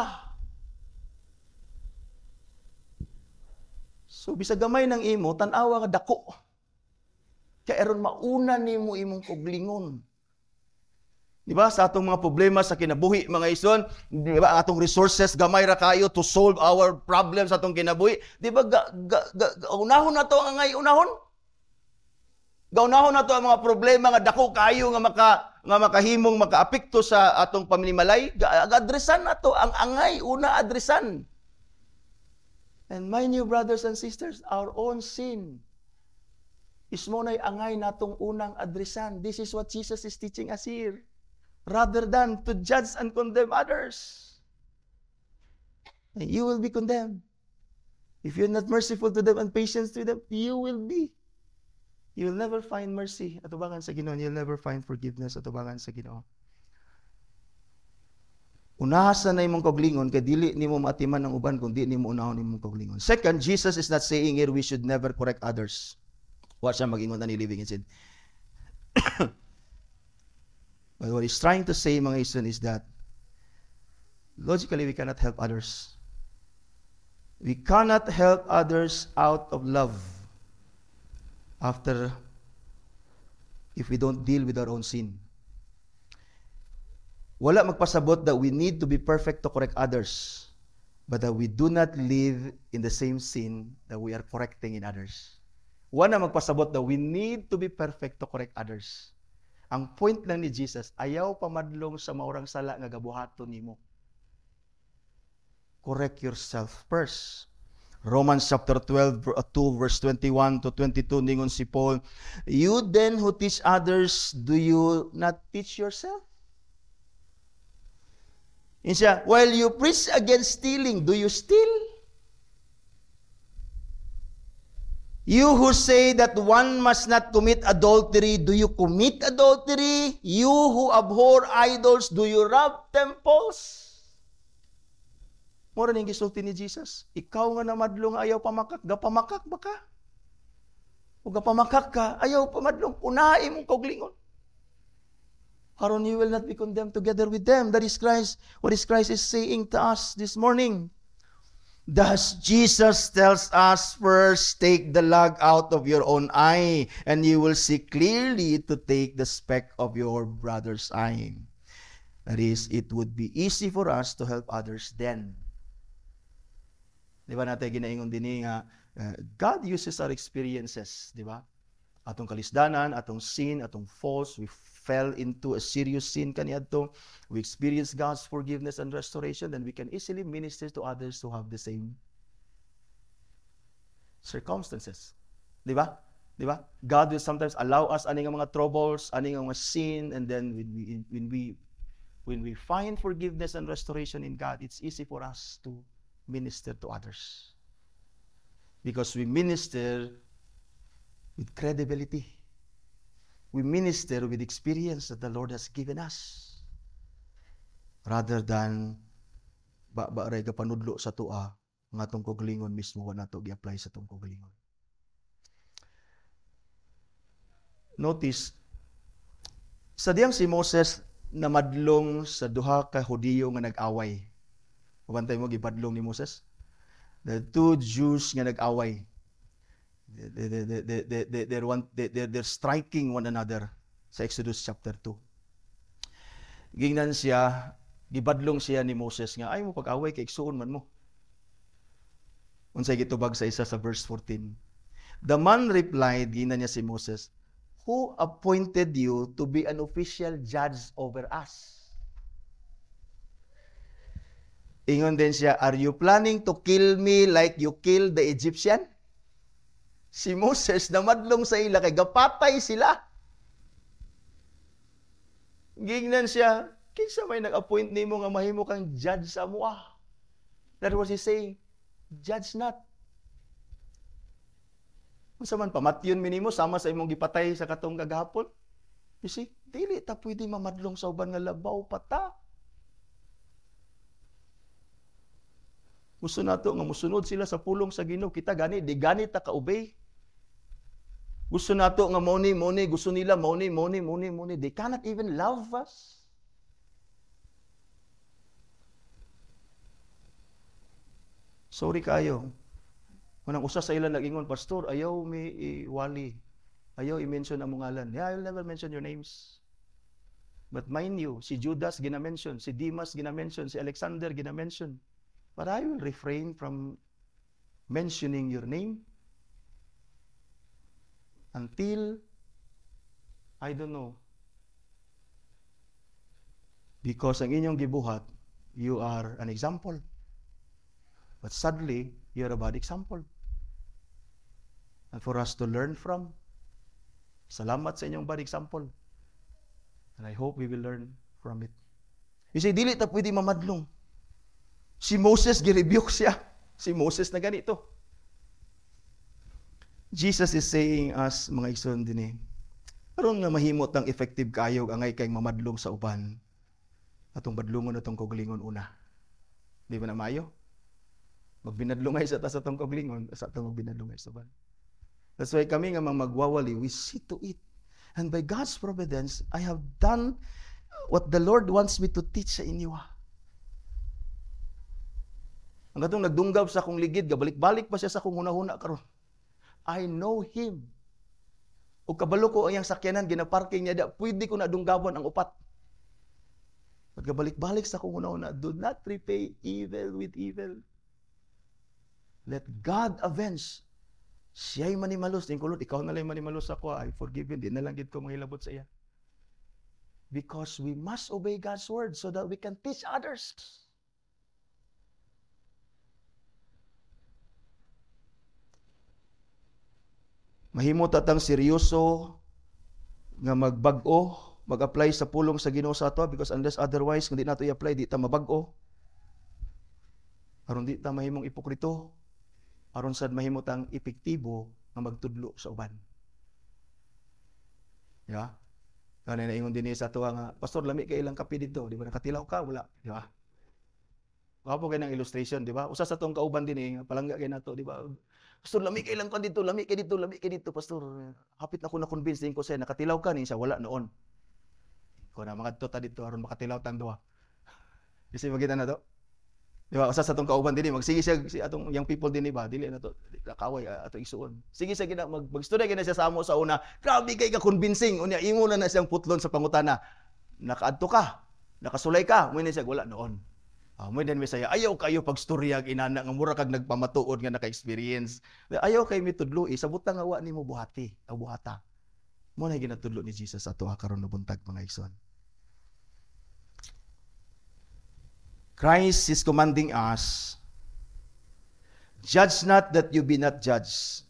So, bisag gamay ng imo, tanawa nga dako. Kaya eron mauna nimo imong kaugalingon. Di ba? Sa atong mga problema sa kinabuhi, mga ison, di ba? Atong resources, gamay ra kayo to solve our problems sa atong kinabuhi. Di ba? Unahon na to ang ngay unahon? Gaunahon na to ang mga problema nga dako kayo nga makahimong makaapekto sa atong pamilimalay, adresan na to ang angay, una adresan. And mind you, brothers and sisters, our own sin is mo na'y angay natong unang adresan. This is what Jesus is teaching us here. Rather than to judge and condemn others. You will be condemned. If you're not merciful to them and patient to them, you will be. You will never find mercy at ubangan sa Ginoo. You'll never find forgiveness at ubangan sa Ginoo. Unahasan na imong kaugalingon kay dili nimo maatiman ng uban kung di nimo unahon imong kaugalingon. Second, Jesus is not saying here we should never correct others. Wa siya mag-ingon ani living in sin. But what he's trying to say, mga ison, is that logically we cannot help others. We cannot help others out of love. After, if we don't deal with our own sin. Wala magpasabot that we need to be perfect to correct others, but that we do not live in the same sin that we are correcting in others. Wala magpasabot that we need to be perfect to correct others. Ang point lang ni Jesus, ayaw pamadlong sa maurang sala nga gabuhaton nimo. Correct yourself first. Romans chapter 12, 2 verse 21 to 22, ningon si Paul, you then who teach others, do you not teach yourself? Yun siya, while you preach against stealing, do you steal? You who say that one must not commit adultery, do you commit adultery? You who abhor idols, do you rob temples? Mura ning gisulti ni Jesus. Ikaw nga namadlong ayaw pamakak, gapamakak ba ka? O gapamakak ka, ayaw pamadlong, unahay mong kauglingon. Aron you will not be condemned together with them. That is Christ, what is Christ is saying to us this morning. Thus, Jesus tells us, first, take the log out of your own eye, and you will see clearly to take the speck of your brother's eye. That is, it would be easy for us to help others then. Di ba natin ginaingon din nga, God uses our experiences, di ba? Atong kalisdanan, atong sin, atong faults, we fell into a serious sin kaniadto, we experience God's forgiveness and restoration, then we can easily minister to others who have the same circumstances. Di ba? Di ba? God will sometimes allow us aning mga troubles, aning mga sin, and then when we find forgiveness and restoration in God, it's easy for us to minister to others. Because we minister with credibility. We minister with experience that the Lord has given us. Rather than ba-ray ka panudlo sa tua, nga tong koglingon mismo na to gi-apply sa tong koglingon. Notice, sa diyang si Moses namadlong sa duha ka Hudiyo nga nag-away. Kabantay mo, gipadlong ni Moses? The two Jews nga nag-away. They're striking one another sa Exodus chapter 2. Gingnan siya, gibadlong siya ni Moses nga, ay mo pag-away kay igsuon man mo. Unsay gitubag sa isa sa verse 14. The man replied, gingnan niya si Moses, who appointed you to be an official judge over us? Ingon din siya, are you planning to kill me like you killed the Egyptian? Si Moses namadlong sa ila kay gapatay sila. Gingnan siya, kinsa may nag-appoint nimo nga mahimo kang judge sa amoa? That was he saying, judge not. Unsa man pamatyon mi nimo sama sa imong gipatay sa katong kagahapon? You see, dili ta pwede mamadlong sa uban nga labaw pata. Gusto nato nga musunod sila sa pulong sa Ginoo, kita gani di gani ta ka-obey. Gusto nato nga money, gusto nila money. They cannot even love us. Sorry kayo. Manang usa sa ilan nag-ingon, Pastor, ayaw mi iwali. Ayaw i-mention ang mga ngalan. Yeah, I'll never mention your names. But mind you, si Judas gina-mention, si Demas gina-mention, si Alexander gina-mention. But I will refrain from mentioning your name until, I don't know, because ang inyong gibuhat, you are an example. But sadly, you're a bad example. And for us to learn from, salamat sa inyong bad example. And I hope we will learn from it. You say, dili ta pwede mamadlong. Si Moses, girebuke siya. Si Moses na ganito. Jesus is saying us, mga igsoon din aron nga mahimot ang effective kayog angay kay mamadlong sa uban. Atong badlongon atong koglingon una. Di ba na mayo? Magbinadlongay sa tas atong koglingon, sa atong magbinadlongay sa uban. That's why kami nga magwawali, we see to it. And by God's providence, I have done what the Lord wants me to teach sa inyo. Ang katong nagdunggab sa akong ligid, gabalik-balik pa siya sa akong hunahuna karon. I know him. O kabalo ko ang sakyanan, ginaparking niya, pwede ko na dunggabon ang upat. Pagkabalik-balik sa akong hunahuna, do not repay evil with evil. Let God avenge. Siya'y manimalos. Tingkulod, ikaw na lang manimalos ako. I forgive you. Di na lang gid ko mahilabot sa iya. Because we must obey God's word so that we can teach others. Mahimot atang seryoso nga magbag-o, mag-apply sa pulong sa Ginoo sa ato because unless otherwise kung di nato i-apply, di ta mabag-o. Aron di ta mahimong ipokrito. Aron sad mahimot ang epektibo nga magtudlo sa uban. Di ba? Kaya naingon din sa tuwa nga, Pastor, lami kay ilang kape dito. Di ba? Nakatilaw ka? Wala. Di ba? Kapo kayo ng illustration, di ba? Usa sa tong kauban din palangga kayo na to, di ba? Pastor, lami kay ilang ka dito, lami kay dito, Pastor. Hapit na ko na-convince din ko sa'yo, nakatilaw ka ni siya, wala noon. Kung na mga tota dito, aron makatilaw tang duha. Kasi magkita na to. Di ba? Usa sa tong kauban din, magsige siya, si atong young people din, ba? Dili na to, kaway, ato isuon. Sige siya, mag-study na siya sa amo sa una, grabe kay ka-convincing, unya, ingo na siyang putlon sa pangutana. Nakaadto ka, nakasulay ka, muna siya, wala noon. Mo din Messiah, ayaw kayo pagstorya inana nga mura kag nagpamatuod nga naka-experience. Ayaw kay mitudlo sa butang nga wa nimo buhati, o buhata. Mo na ginatudlo ni Jesus ato karon na buntag mga igsoon. Christ is commanding us, judge not that you be not judged.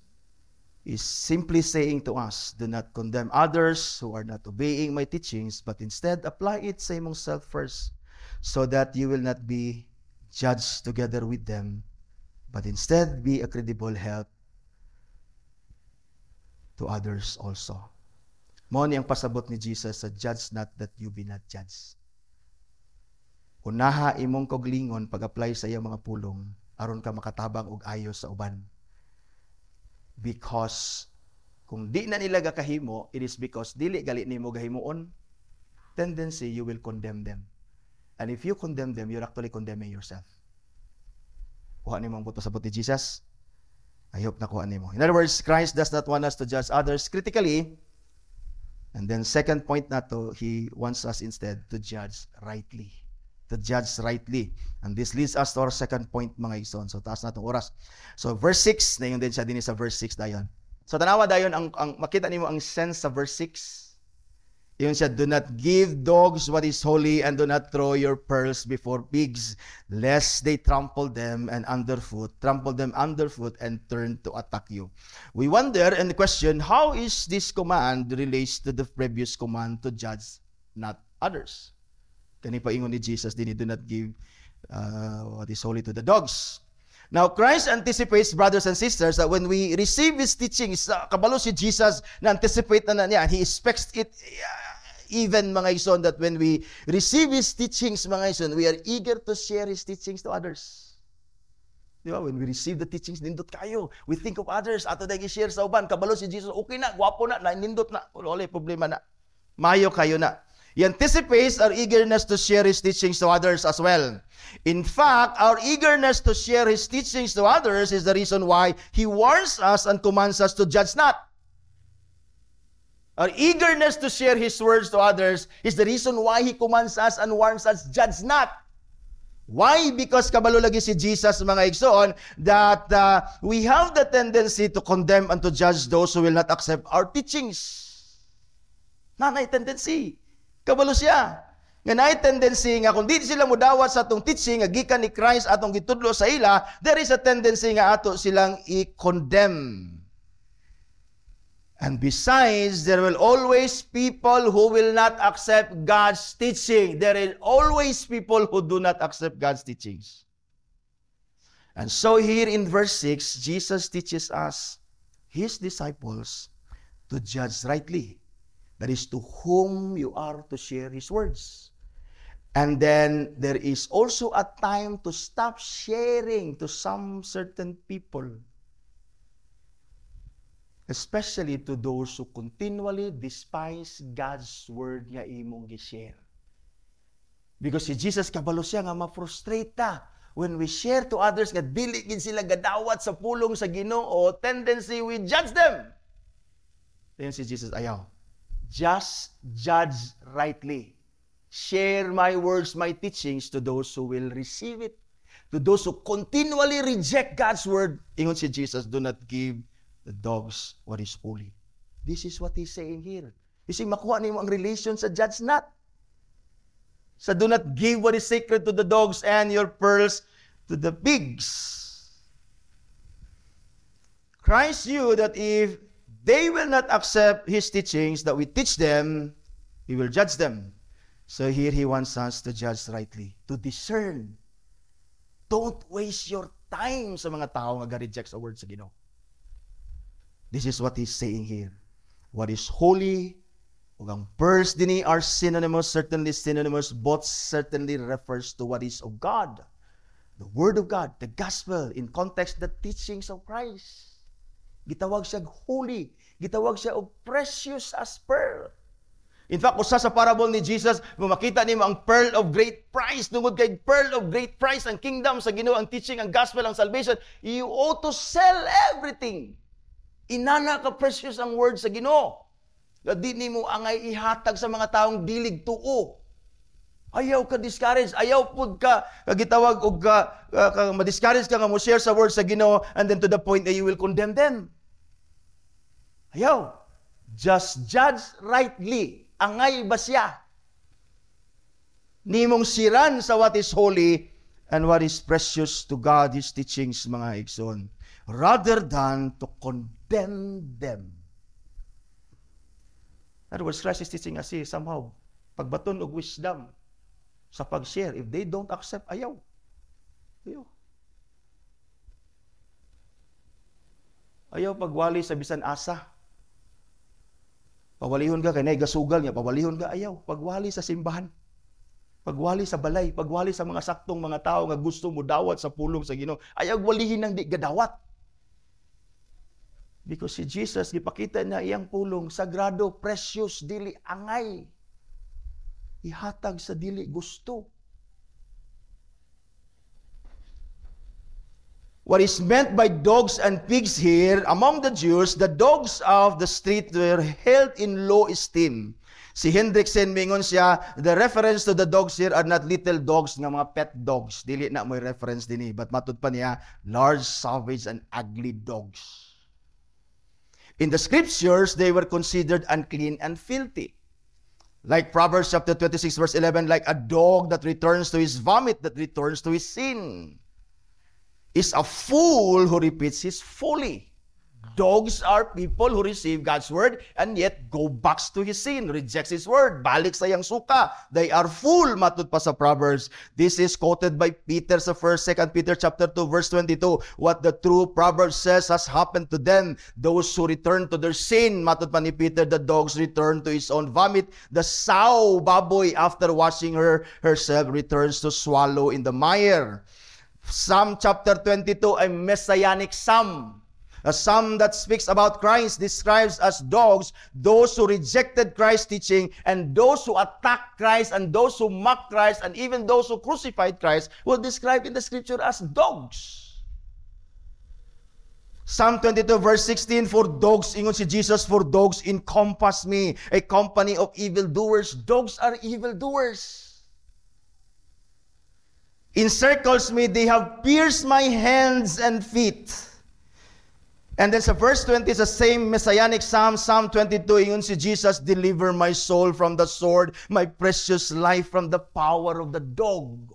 Is simply saying to us, do not condemn others who are not obeying my teachings, but instead apply it sa imong self first, so that you will not be judged together with them, but instead be a credible help to others also. Mo ni ang pasabot ni Jesus sa judge not that you be not judged. Unaha imong koglingon pag-apply sa iyang mga pulong aron ka makatabang og ayos sa uban. Because kung di na nila gakahimo, it is because dili gali nimo gahimuon, tendency you will condemn them. And if you condemn them, you're actually condemning yourself. Kuha nimo ang pasabot ni Jesus. I hope nakuha nimo. In other words, Christ does not want us to judge others critically. And then second point na to, He wants us instead to judge rightly. To judge rightly. And this leads us to our second point, mga igsoon. So taas na itong oras. So verse 6, na yun din siya din sa verse 6 dayon. So tanawa dayon, ang makita nimo ang sense sa verse 6. Yun siya, do not give dogs what is holy, and do not throw your pearls before pigs, lest they trample them underfoot, and turn to attack you. We wonder and question, how is this command relates to the previous command to judge not others? Kani paingon ni Jesus din, do not give what is holy to the dogs. Now, Christ anticipates, brothers and sisters, that when we receive His teachings, kabalo si Jesus na anticipate na niya, He expects it even, mga ison, that when we receive His teachings, mga ison, we are eager to share His teachings to others. Di ba? When we receive the teachings, nindot kayo. We think of others. Ato na i-share sa uban. Kabalo si Jesus, okay na, gwapo na, nindot na. Wala problema na. Mayo kayo na. He anticipates our eagerness to share His teachings to others as well. In fact, our eagerness to share His teachings to others is the reason why He warns us and commands us to judge not. Our eagerness to share His words to others is the reason why He commands us and warns us, judge not. Why? Because kabalo lagi si Jesus, mga igsoon, that we have the tendency to condemn and to judge those who will not accept our teachings. Nanay tendency. Kabalo siya. Nga naay tendency nga kung di sila mudawat sa atong teaching nga gikan ni Christ atong gitudlo sa ila, there is a tendency nga ato silang i-condemn. And besides, there will always people who will not accept God's teaching. There is always people who do not accept God's teachings. And so here in verse 6, Jesus teaches us, His disciples, to judge rightly. That is, to whom you are to share His words. And then there is also a time to stop sharing to some certain people. Especially to those who continually despise God's word nga imong gi-share. Because si Jesus kabalo siya nga ma-frustrate ta when we share to others nga dili gid sila gadawat sa pulong sa Ginoo, tendency we judge them. Then si Jesus ayaw. Just judge rightly. Share my words, my teachings to those who will receive it. To those who continually reject God's word, ingon si Jesus, do not give the dogs what is holy. This is what He's saying here. Isig makuha nimo ang relation sa judge not. Sa do not give what is sacred to the dogs and your pearls to the pigs. Christ knew that if they will not accept His teachings that we teach them, He will judge them. So here He wants us to judge rightly, to discern. Don't waste your time sa mga tao nga ga-reject sa word sa Ginoo. This is what he's saying here. What is holy, ug ang pearls dinhi are synonymous, certainly synonymous, both certainly refers to what is of God. The Word of God, the Gospel, in context, the teachings of Christ. Gitawag siya holy. Gitawag siya og precious as pearl. In fact, usa sa parable ni Jesus, kung makita nimo ang pearl of great price, tungod kay pearl of great price, ang kingdom sa Ginoo, ang teaching, ang gospel, ang salvation, you ought to sell everything. Inana ka precious ang word sa Ginoo. Di nimo angay ihatag sa mga taong dilig tuo. Ayaw ka discourage, ayaw pud ka gitawag og ma-discourage ka nga mo share sa word sa Ginoo, and then to the point that you will condemn them. Ayaw. Just judge rightly. Angay ba siya? Nimong siran sa what is holy and what is precious to God, His teachings, mga igsoon, rather than to condemn them. In other words, Christ is teaching us here somehow, pagbaton og wisdom sa pag-share. If they don't accept, ayaw. Ayaw. Ayaw pagwali sa bisan asa. Pawalihon ka, kaya gasugal niya, pawalihon ka, ayaw. Pagwali sa simbahan. Pagwali sa balay. Pagwali sa mga saktong mga tao nga gusto mo dawat sa pulong sa Ginoo. Ayaw walihin ng di gadawat. Because si Jesus, ipakita niya iyang pulong, sagrado, precious, dili angay. Ihatag sa dili gusto. What is meant by dogs and pigs here, among the Jews, the dogs of the street were held in low esteem. Si Hendrickson, mingon siya, the reference to the dogs here are not little dogs, nga mga pet dogs. Dili na may reference din but matud pa niya, large, savage, and ugly dogs. In the scriptures, they were considered unclean and filthy. Like Proverbs chapter 26, verse 11, like a dog that returns to his vomit, that returns to his sin. Is a fool who repeats his folly. Dogs are people who receive God's word and yet go back to his sin, rejects his word, balik sa yang suka. They are fool, matud pa sa Proverbs. This is quoted by Peter sa 2 Peter chapter 2, verse 22. What the true Proverbs says has happened to them. Those who return to their sin, matud pa ni Peter, the dogs return to his own vomit. The sow, baboy, after washing herself, returns to swallow in the mire. Psalm chapter 22, a messianic psalm. A psalm that speaks about Christ, describes as dogs those who rejected Christ's teaching, and those who attack Christ, and those who mock Christ, and even those who crucified Christ will describe in the scripture as dogs. Psalm 22 verse 16, for dogs, ingon si Jesus, for dogs encompass me, a company of evildoers. Dogs are evildoers. Encircles me, they have pierced my hands and feet. And then sa verse 20, sa same messianic psalm, Psalm 22, ingon si Jesus, deliver my soul from the sword, my precious life from the power of the dog.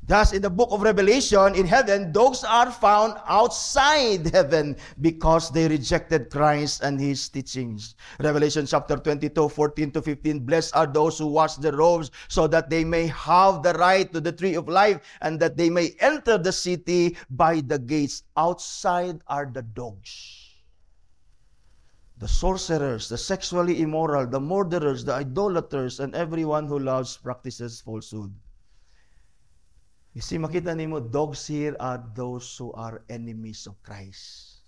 Thus, in the book of Revelation, in heaven, dogs are found outside heaven because they rejected Christ and His teachings. Revelation chapter 22, 14 to 15, blessed are those who wash their robes so that they may have the right to the tree of life and that they may enter the city by the gates. Outside are the dogs. The sorcerers, the sexually immoral, the murderers, the idolaters, and everyone who loves practices falsehood. You see, makita nimo, dogs here are those who are enemies of Christ.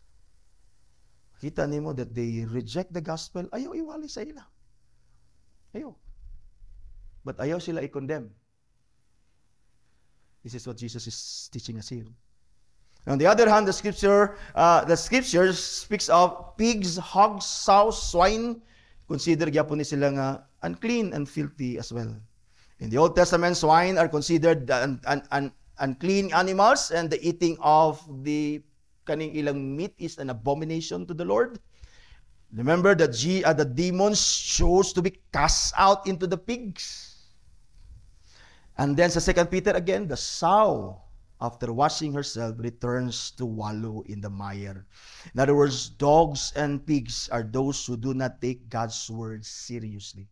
Makita nimo that they reject the gospel, ayaw iwali sa ila. Ayaw. But ayaw sila i-condemn. This is what Jesus is teaching us here. On the other hand, the scripture speaks of pigs, hogs, sows, swine. Consider gyapon ni sila nga unclean and filthy as well. In the Old Testament, swine are considered unclean animals, and the eating of the kaning ilang meat is an abomination to the Lord. Remember that the demons chose to be cast out into the pigs. And then sa 2 Peter again, the sow, after washing herself, returns to wallow in the mire. In other words, dogs and pigs are those who do not take God's word seriously.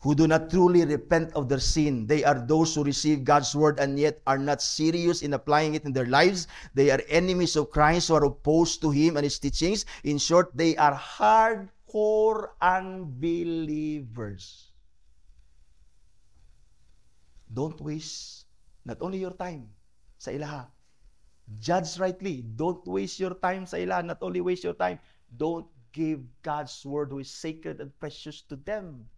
who do not truly repent of their sin. They are those who receive God's word and yet are not serious in applying it in their lives. They are enemies of Christ who are opposed to Him and His teachings. In short, they are hardcore unbelievers. Don't waste not only your time sa ilaha. Judge rightly. Don't waste your time sa ilaha. Not only waste your time, don't give God's word who is sacred and precious to them.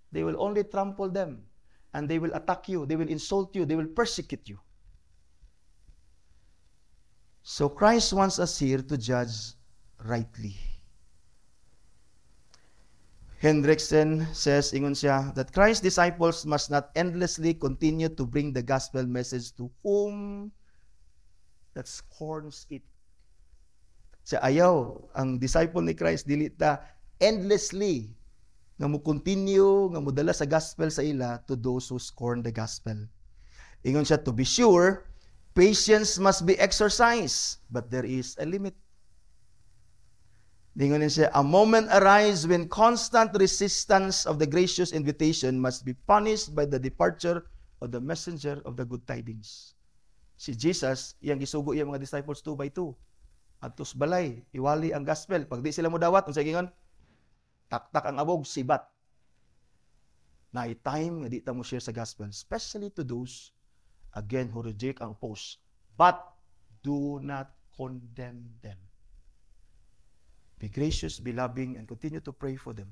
They will only trample them, and they will attack you, they will insult you, they will persecute you. So Christ wants us here to judge rightly. Hendrickson says, ingon siya, that Christ's disciples must not endlessly continue to bring the gospel message to whom that scorns it. Siya ayaw, ang disciple ni Christ, dili ta endlessly nga mo continue, nga mo dala sa gospel sa ila to those who scorn the gospel. Ingon siya, to be sure, patience must be exercised, but there is a limit. Ingon siya, a moment arrives when constant resistance of the gracious invitation must be punished by the departure of the messenger of the good tidings. Si Jesus, iyang gisugo iyang mga disciples 2 by 2. Adtos balay, iwali ang gospel. Pag di sila mo dawat, unsay gingon? Tak-tak ang abog, sibat. Na time nga di ta mo share sa gospel, especially to those, again, who reject ang oppose. But do not condemn them. Be gracious, be loving, and continue to pray for them.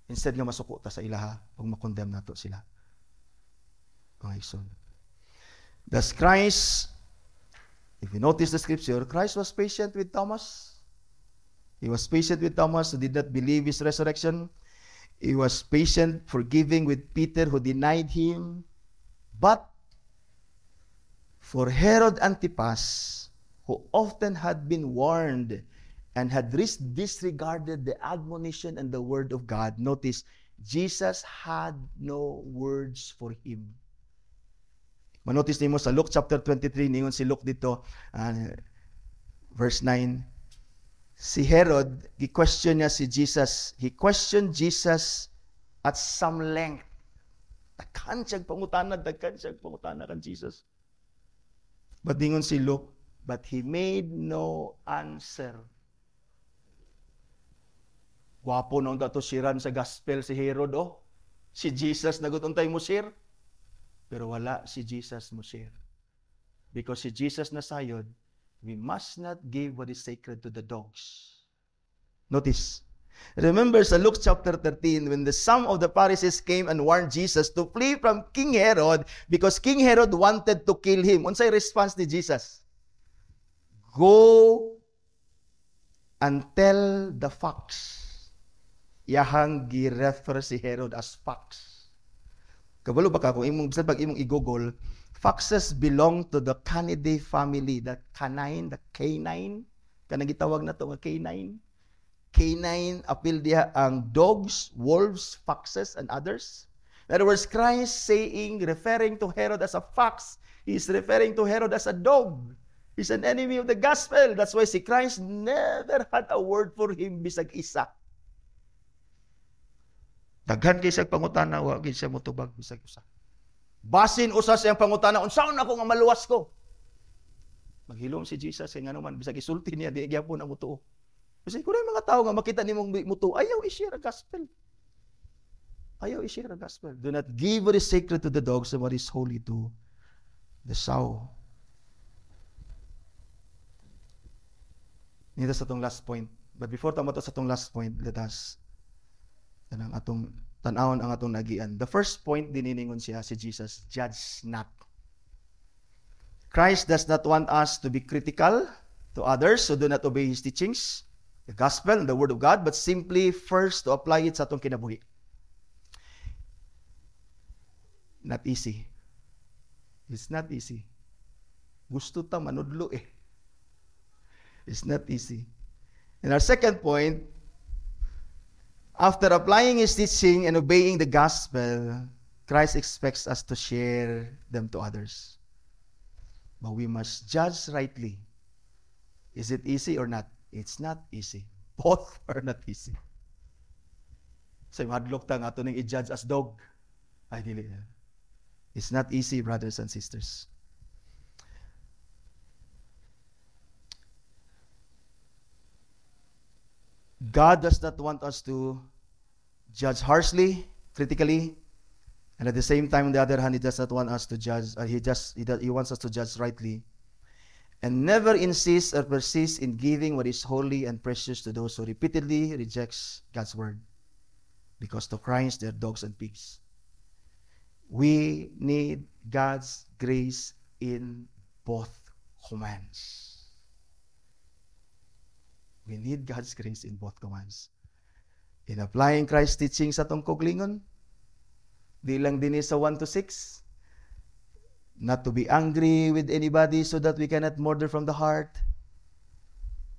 Instead nga masuko ta sa ilaha, pag makondemn nato sila. Mga igsoon. Thus Christ, if you notice the scripture, Christ was patient with Thomas. He was patient with Thomas who did not believe his resurrection. He was patient, forgiving with Peter who denied him. But for Herod Antipas, who often had been warned and had disregarded the admonition and the word of God, notice, Jesus had no words for him. Manotice niyo sa Luke chapter 23, ningon si Luke dito, verse 9, si Herod, gi-question niya si Jesus. He questioned Jesus at some length. Daghan siyang pangutana kan Jesus. But ningon si Luke, but he made no answer. Gwapo nung dato siran sa gospel si Herod, oh. Si Jesus nagutuntay mo share. Pero wala si Jesus mo share. Because si Jesus na sayod, we must not give what is sacred to the dogs. Notice. Remember sa Luke chapter 13, when some of the Pharisees came and warned Jesus to flee from King Herod because King Herod wanted to kill him. Unsay response ni Jesus? Go and tell the fox. Yahang gi-refer si Herod as fox. Kabalo ba ka kung pag imong i-google, foxes belong to the Canidae family, the canine, the canine. Kanang gitawag na to nga canine. Canine, apil diha ang dogs, wolves, foxes, and others. In other words, Christ saying, referring to Herod as a fox, he is referring to Herod as a dog. He's an enemy of the gospel. That's why si Christ never had a word for him bisag isa. Daghan kay siyang pangutana, wa gid siya motubag bisag usa. Basin usa siyang pangutana, unsaon ako nga maluwas ko? Maghilom si Jesus kay nganuman bisag isulti niya di gyapon ang mutuo. Kasi kuno mga tao nga makita nimong mutuo, ayaw i-share ang gospel. Ayaw i-share ang gospel. Do not give what is sacred to the dogs and what is holy to the sow. Nito sa atong last point. But before tamo to sa atong last point, let us ang atong tan-awon ang atong nagian. The first point dininingon siya si Jesus, judge not. Christ does not want us to be critical to others who do not obey His teachings, the gospel and the word of God, but simply first to apply it sa atong kinabuhi. Not easy. It's not easy. Gusto ta manudlo eh. It's not easy. And our second point, after applying His teaching and obeying the gospel, Christ expects us to share them to others. But we must judge rightly. Is it easy or not? It's not easy. Both are not easy. Sa hadlok ta nga ato ning i-judge as dog. Ay dili. It's not easy, brothers and sisters. God does not want us to judge harshly, critically, and at the same time, on the other hand, He does not want us to judge. He wants us to judge rightly, and never insist or persist in giving what is holy and precious to those who repeatedly rejects God's word, because to Christ they are dogs and pigs. We need God's grace in both commands. We need God's grace in both commands. In applying Christ's teaching sa tong kuglingon, di lang din sa 1 to 6, not to be angry with anybody so that we cannot murder from the heart,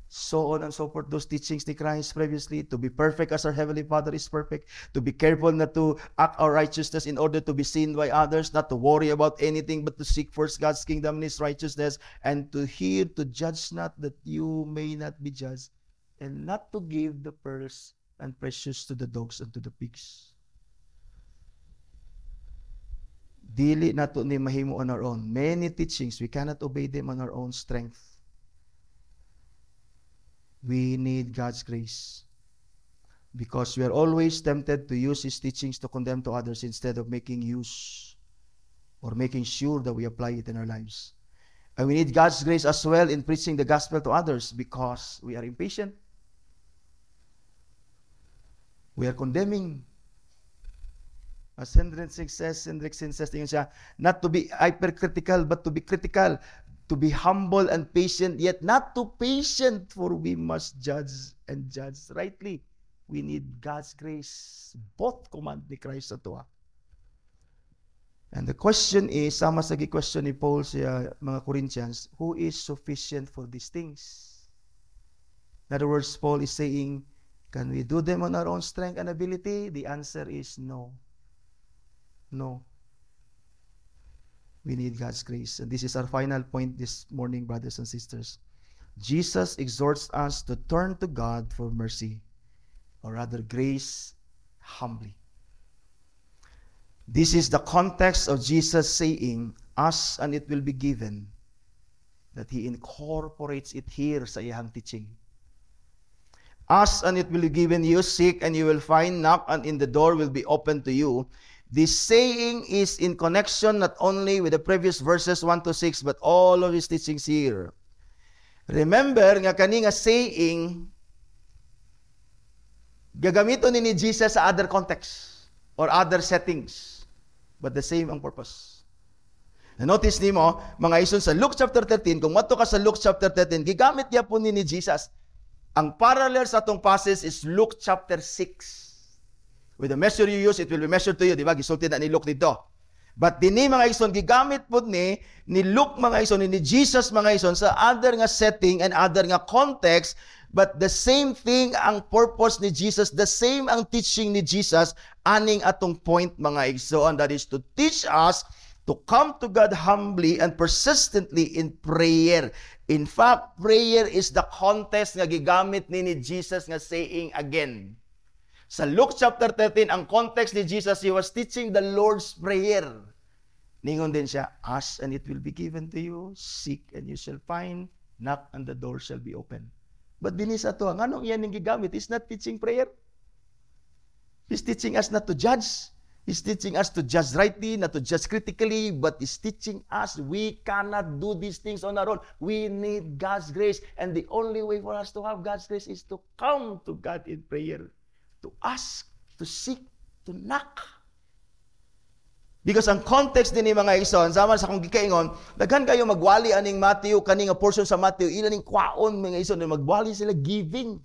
so on and so forth, those teachings ni Christ previously, to be perfect as our Heavenly Father is perfect, to be careful not to act our righteousness in order to be seen by others, not to worry about anything but to seek first God's kingdom and His righteousness, and to hear, to judge not that you may not be judged, and not to give the pearls and precious to the dogs and to the pigs. Dili nato ni mahimo on our own. Many teachings, we cannot obey them on our own strength. We need God's grace, because we are always tempted to use His teachings to condemn to others instead of making use or making sure that we apply it in our lives. And we need God's grace as well in preaching the gospel to others, because we are impatient. We are condemning. As Hendrickson says, not to be hypercritical, but to be critical. To be humble and patient, yet not too patient, for we must judge and judge rightly. We need God's grace. Both command ni Christ ato. And the question is, sama sa gi-question ni Paul sa mga Corinthians, who is sufficient for these things? In other words, Paul is saying, can we do them on our own strength and ability? The answer is no. No. We need God's grace. And this is our final point this morning, brothers and sisters. Jesus exhorts us to turn to God for mercy, or rather grace, humbly. This is the context of Jesus saying, "Ask and it will be given," that He incorporates it here sa iyang teaching. Ask and it will be given you, seek and you will find, knock and in the door will be opened to you. This saying is in connection not only with the previous verses 1 to 6, but all of His teachings here. Remember, nga kani nga saying, gagamito ni Jesus sa other contexts or other settings, but the same ang purpose. Na-notice nimo, mga ison sa Luke chapter 13, kung mato ka sa Luke chapter 13, gigamit niya po ni Jesus. Ang parallel sa atong passage is Luke chapter 6. With the measure you use, it will be measured to you. Diba? Gisulti na ni Luke dito. But dini mga ison, gigamit po ni Luke mga ison, ni Jesus mga ison, sa other nga setting and other nga context, but the same thing ang purpose ni Jesus, the same ang teaching ni Jesus, aning atong point mga ison, that is to teach us to come to God humbly and persistently in prayer. In fact, prayer is the context nga gigamit ni Jesus nga saying again. Sa Luke chapter 13, ang context ni Jesus, He was teaching the Lord's Prayer. Ningon din siya, ask and it will be given to you, seek and you shall find, knock and the door shall be open. But dinis ato, anong yan yung gigamit? He's not teaching prayer. He's teaching us not to judge. He's teaching us to judge rightly, not to judge critically, but He's teaching us we cannot do these things on our own. We need God's grace, and the only way for us to have God's grace is to come to God in prayer. To ask, to seek, to knock. Because ang context din ni mga ison, sama sa kong gikaingon, daghan kayo magwali aning Matthew, kaning portion sa Matthew, ilaning kwaon mga ison, magwali sila giving.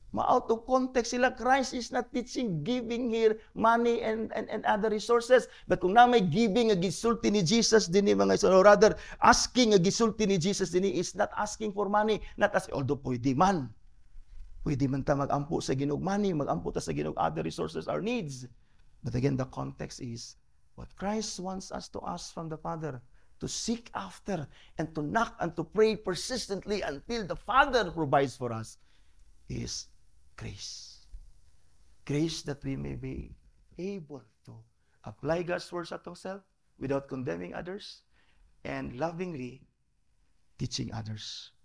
Ma-out of context sila. Christ is not teaching giving here, money and other resources. But kung na may giving, gisulti ni Jesus din ni mga ison, or rather, asking, gisulti ni Jesus din is not asking for money, not asking, although pwede man. Pwede man ta mag-ampo sa Ginoog money, mag-ampo ta sa Ginoog other resources, our needs. But again, the context is what Christ wants us to ask from the Father, to seek after, and to knock and to pray persistently until the Father provides for us, is grace. Grace that we may be able to apply God's words at ourselves without condemning others and lovingly teaching others.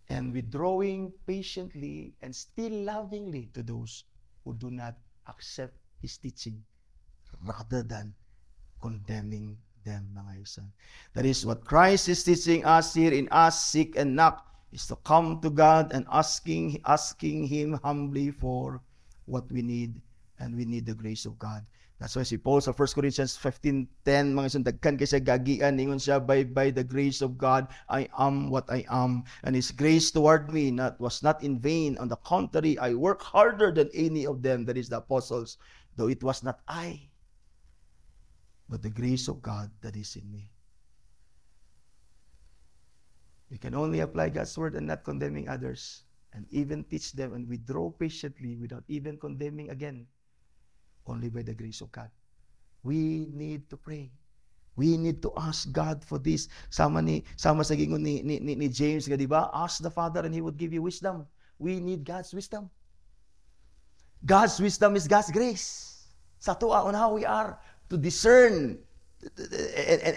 And withdrawing patiently and still lovingly to those who do not accept His teaching rather than condemning them, mga isan. That is what Christ is teaching us here in Ask, Seek, and Knock, is to come to God and asking Him humbly for what we need, and we need the grace of God. That's why si Paul sa 1 Corinthians 15:10, mga isan, dagkan kay sa gagian, ingon siya, by the grace of God, I am what I am. And His grace toward me was not in vain. On the contrary, I work harder than any of them, that is the apostles, though it was not I, but the grace of God that is in me. We can only apply God's word and not condemning others, and even teach them and withdraw patiently without even condemning again, only by the grace of God. We need to pray. We need to ask God for this. Sama sa gingon ni James, di ba? Ask the Father and He would give you wisdom. We need God's wisdom. God's wisdom is God's grace sa tuwa on how we are to discern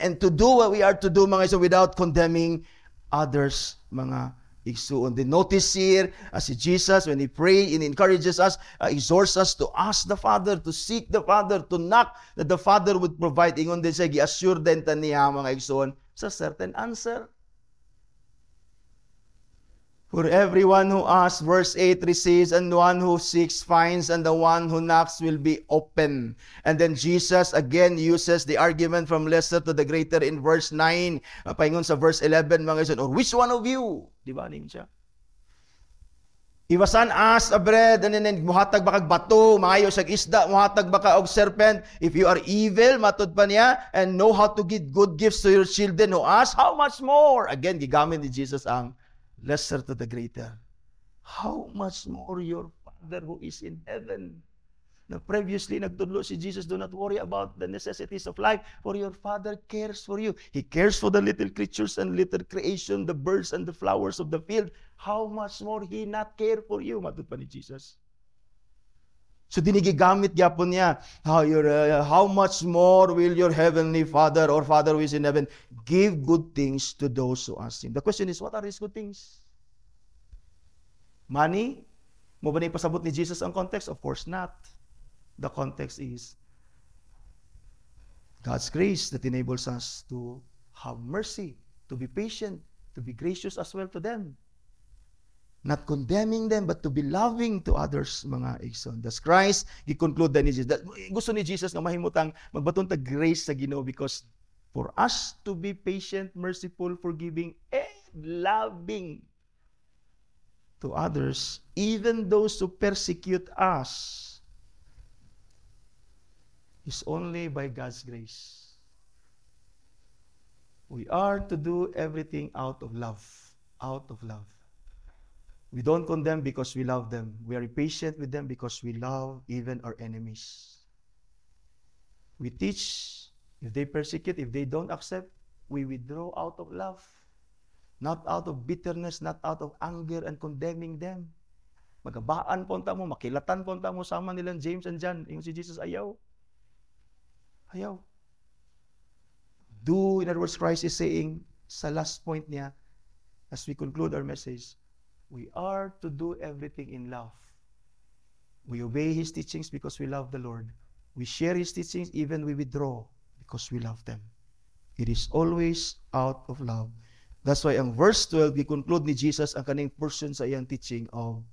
and to do what we are to do, mga iso, without condemning others, mga igsuon. Then notice here, as si Jesus, when He prayed and encourages us, exhorts us to ask the Father, to seek the Father, to knock, that the Father would provide. Ingon din siya, gi-assure din ta niya, mga igsuon, sa certain answer. For everyone who asks, verse 8, receives, and one who seeks finds, and the one who knocks will be open. And then Jesus again uses the argument from lesser to the greater in verse 9. Paingon sa verse 11, mga ison, or which one of you? Di ba, ning siya? Iwasan ask a bread, and then muhatag baka bato, maayo sa isda, muhatag baka og serpent. If you are evil, matod pa niya, and know how to give good gifts to your children who ask, how much more? Again, gigamit ni Jesus ang lesser to the greater. How much more your Father who is in heaven? Now, previously, nagtudlo si Jesus, do not worry about the necessities of life, for your Father cares for you. He cares for the little creatures and little creation, the birds and the flowers of the field. How much more He not care for you? Matut pa ni Jesus. So dinigigamit gyapon niya, how much more will your heavenly Father or Father who is in heaven give good things to those who ask Him? The question is, what are these good things? Money? Mo ba na ipasabot ni Jesus ang context? Of course not. The context is God's grace that enables us to have mercy, to be patient, to be gracious as well to them. Not condemning them, but to be loving to others, mga igsoon. Thus Christ, gi-conclude ni Jesus. Gusto ni Jesus nga mahimutang magbaton ta grace sa Ginoo, because for us to be patient, merciful, forgiving, and loving to others, even those who persecute us, is only by God's grace. We are to do everything out of love. Out of love. We don't condemn because we love them. We are patient with them because we love even our enemies. We teach. If they persecute, if they don't accept, we withdraw out of love. Not out of bitterness, not out of anger and condemning them. Magabaan punta mo, makilatan punta mo, sama nilang James and John. Yung si Jesus, ayaw. Ayaw. Do, in other words, Christ is saying, sa last point niya, as we conclude our message, we are to do everything in love. We obey His teachings because we love the Lord. We share His teachings, even we withdraw because we love them. It is always out of love. That's why ang verse 12, we conclude ni Jesus ang kaning portion sa iyang teaching of,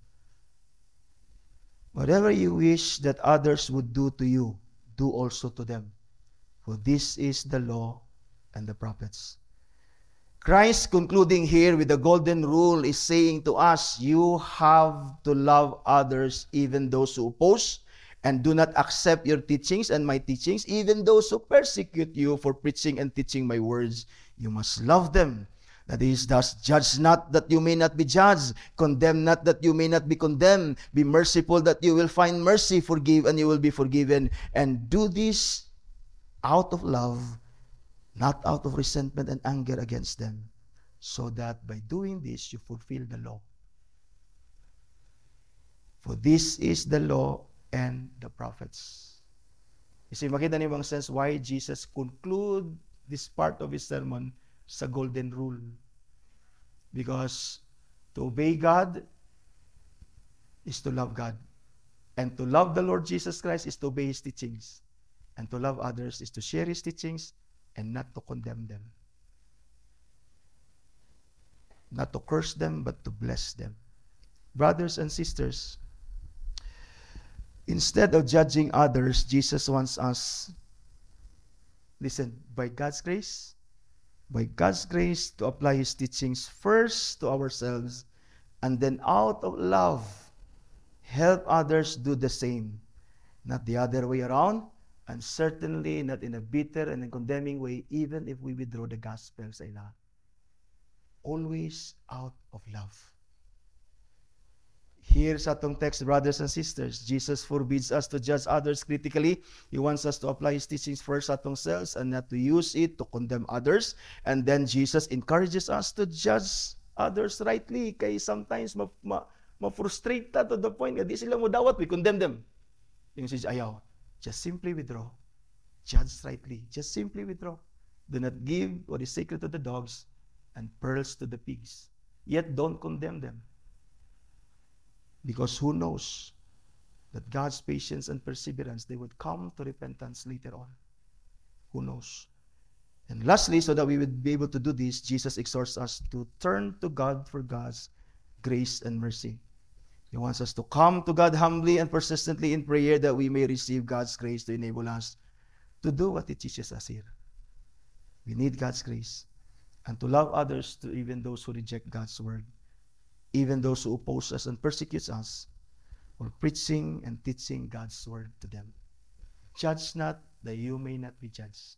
whatever you wish that others would do to you, do also to them. For this is the law and the prophets. Christ, concluding here with the golden rule, is saying to us, you have to love others, even those who oppose and do not accept your teachings and my teachings, even those who persecute you for preaching and teaching my words. You must love them. That is, thus, judge not that you may not be judged. Condemn not that you may not be condemned. Be merciful that you will find mercy. Forgive and you will be forgiven. And do this out of love, not out of resentment and anger against them, so that by doing this, you fulfill the law. For this is the law and the prophets. You see, makita niyo bang sense why Jesus conclude this part of His sermon sa golden rule? Because to obey God is to love God. And to love the Lord Jesus Christ is to obey His teachings. And to love others is to share His teachings and not to condemn them. Not to curse them, but to bless them. Brothers and sisters, instead of judging others, Jesus wants us, listen, by God's grace, to apply His teachings first to ourselves, and then out of love, help others do the same. Not the other way around, and certainly not in a bitter and a condemning way, even if we withdraw the gospel sa ila. Always out of love. Here sa atong text, brothers and sisters, Jesus forbids us to judge others critically. He wants us to apply His teachings first atong selves and not to use it to condemn others. And then Jesus encourages us to judge others rightly. Kaya sometimes ma-frustrate ta to the point nga di sila mo dawat, we condemn them. Yung says, ayaw, just simply withdraw. Judge rightly. Just simply withdraw. Do not give what is sacred to the dogs and pearls to the pigs. Yet don't condemn them. Because who knows that God's patience and perseverance, they would come to repentance later on. Who knows? And lastly, so that we would be able to do this, Jesus exhorts us to turn to God for God's grace and mercy. He wants us to come to God humbly and persistently in prayer that we may receive God's grace to enable us to do what He teaches us here. We need God's grace and to love others, to even those who reject God's word, even those who oppose us and persecute us, for preaching and teaching God's word to them. Judge not, that you may not be judged.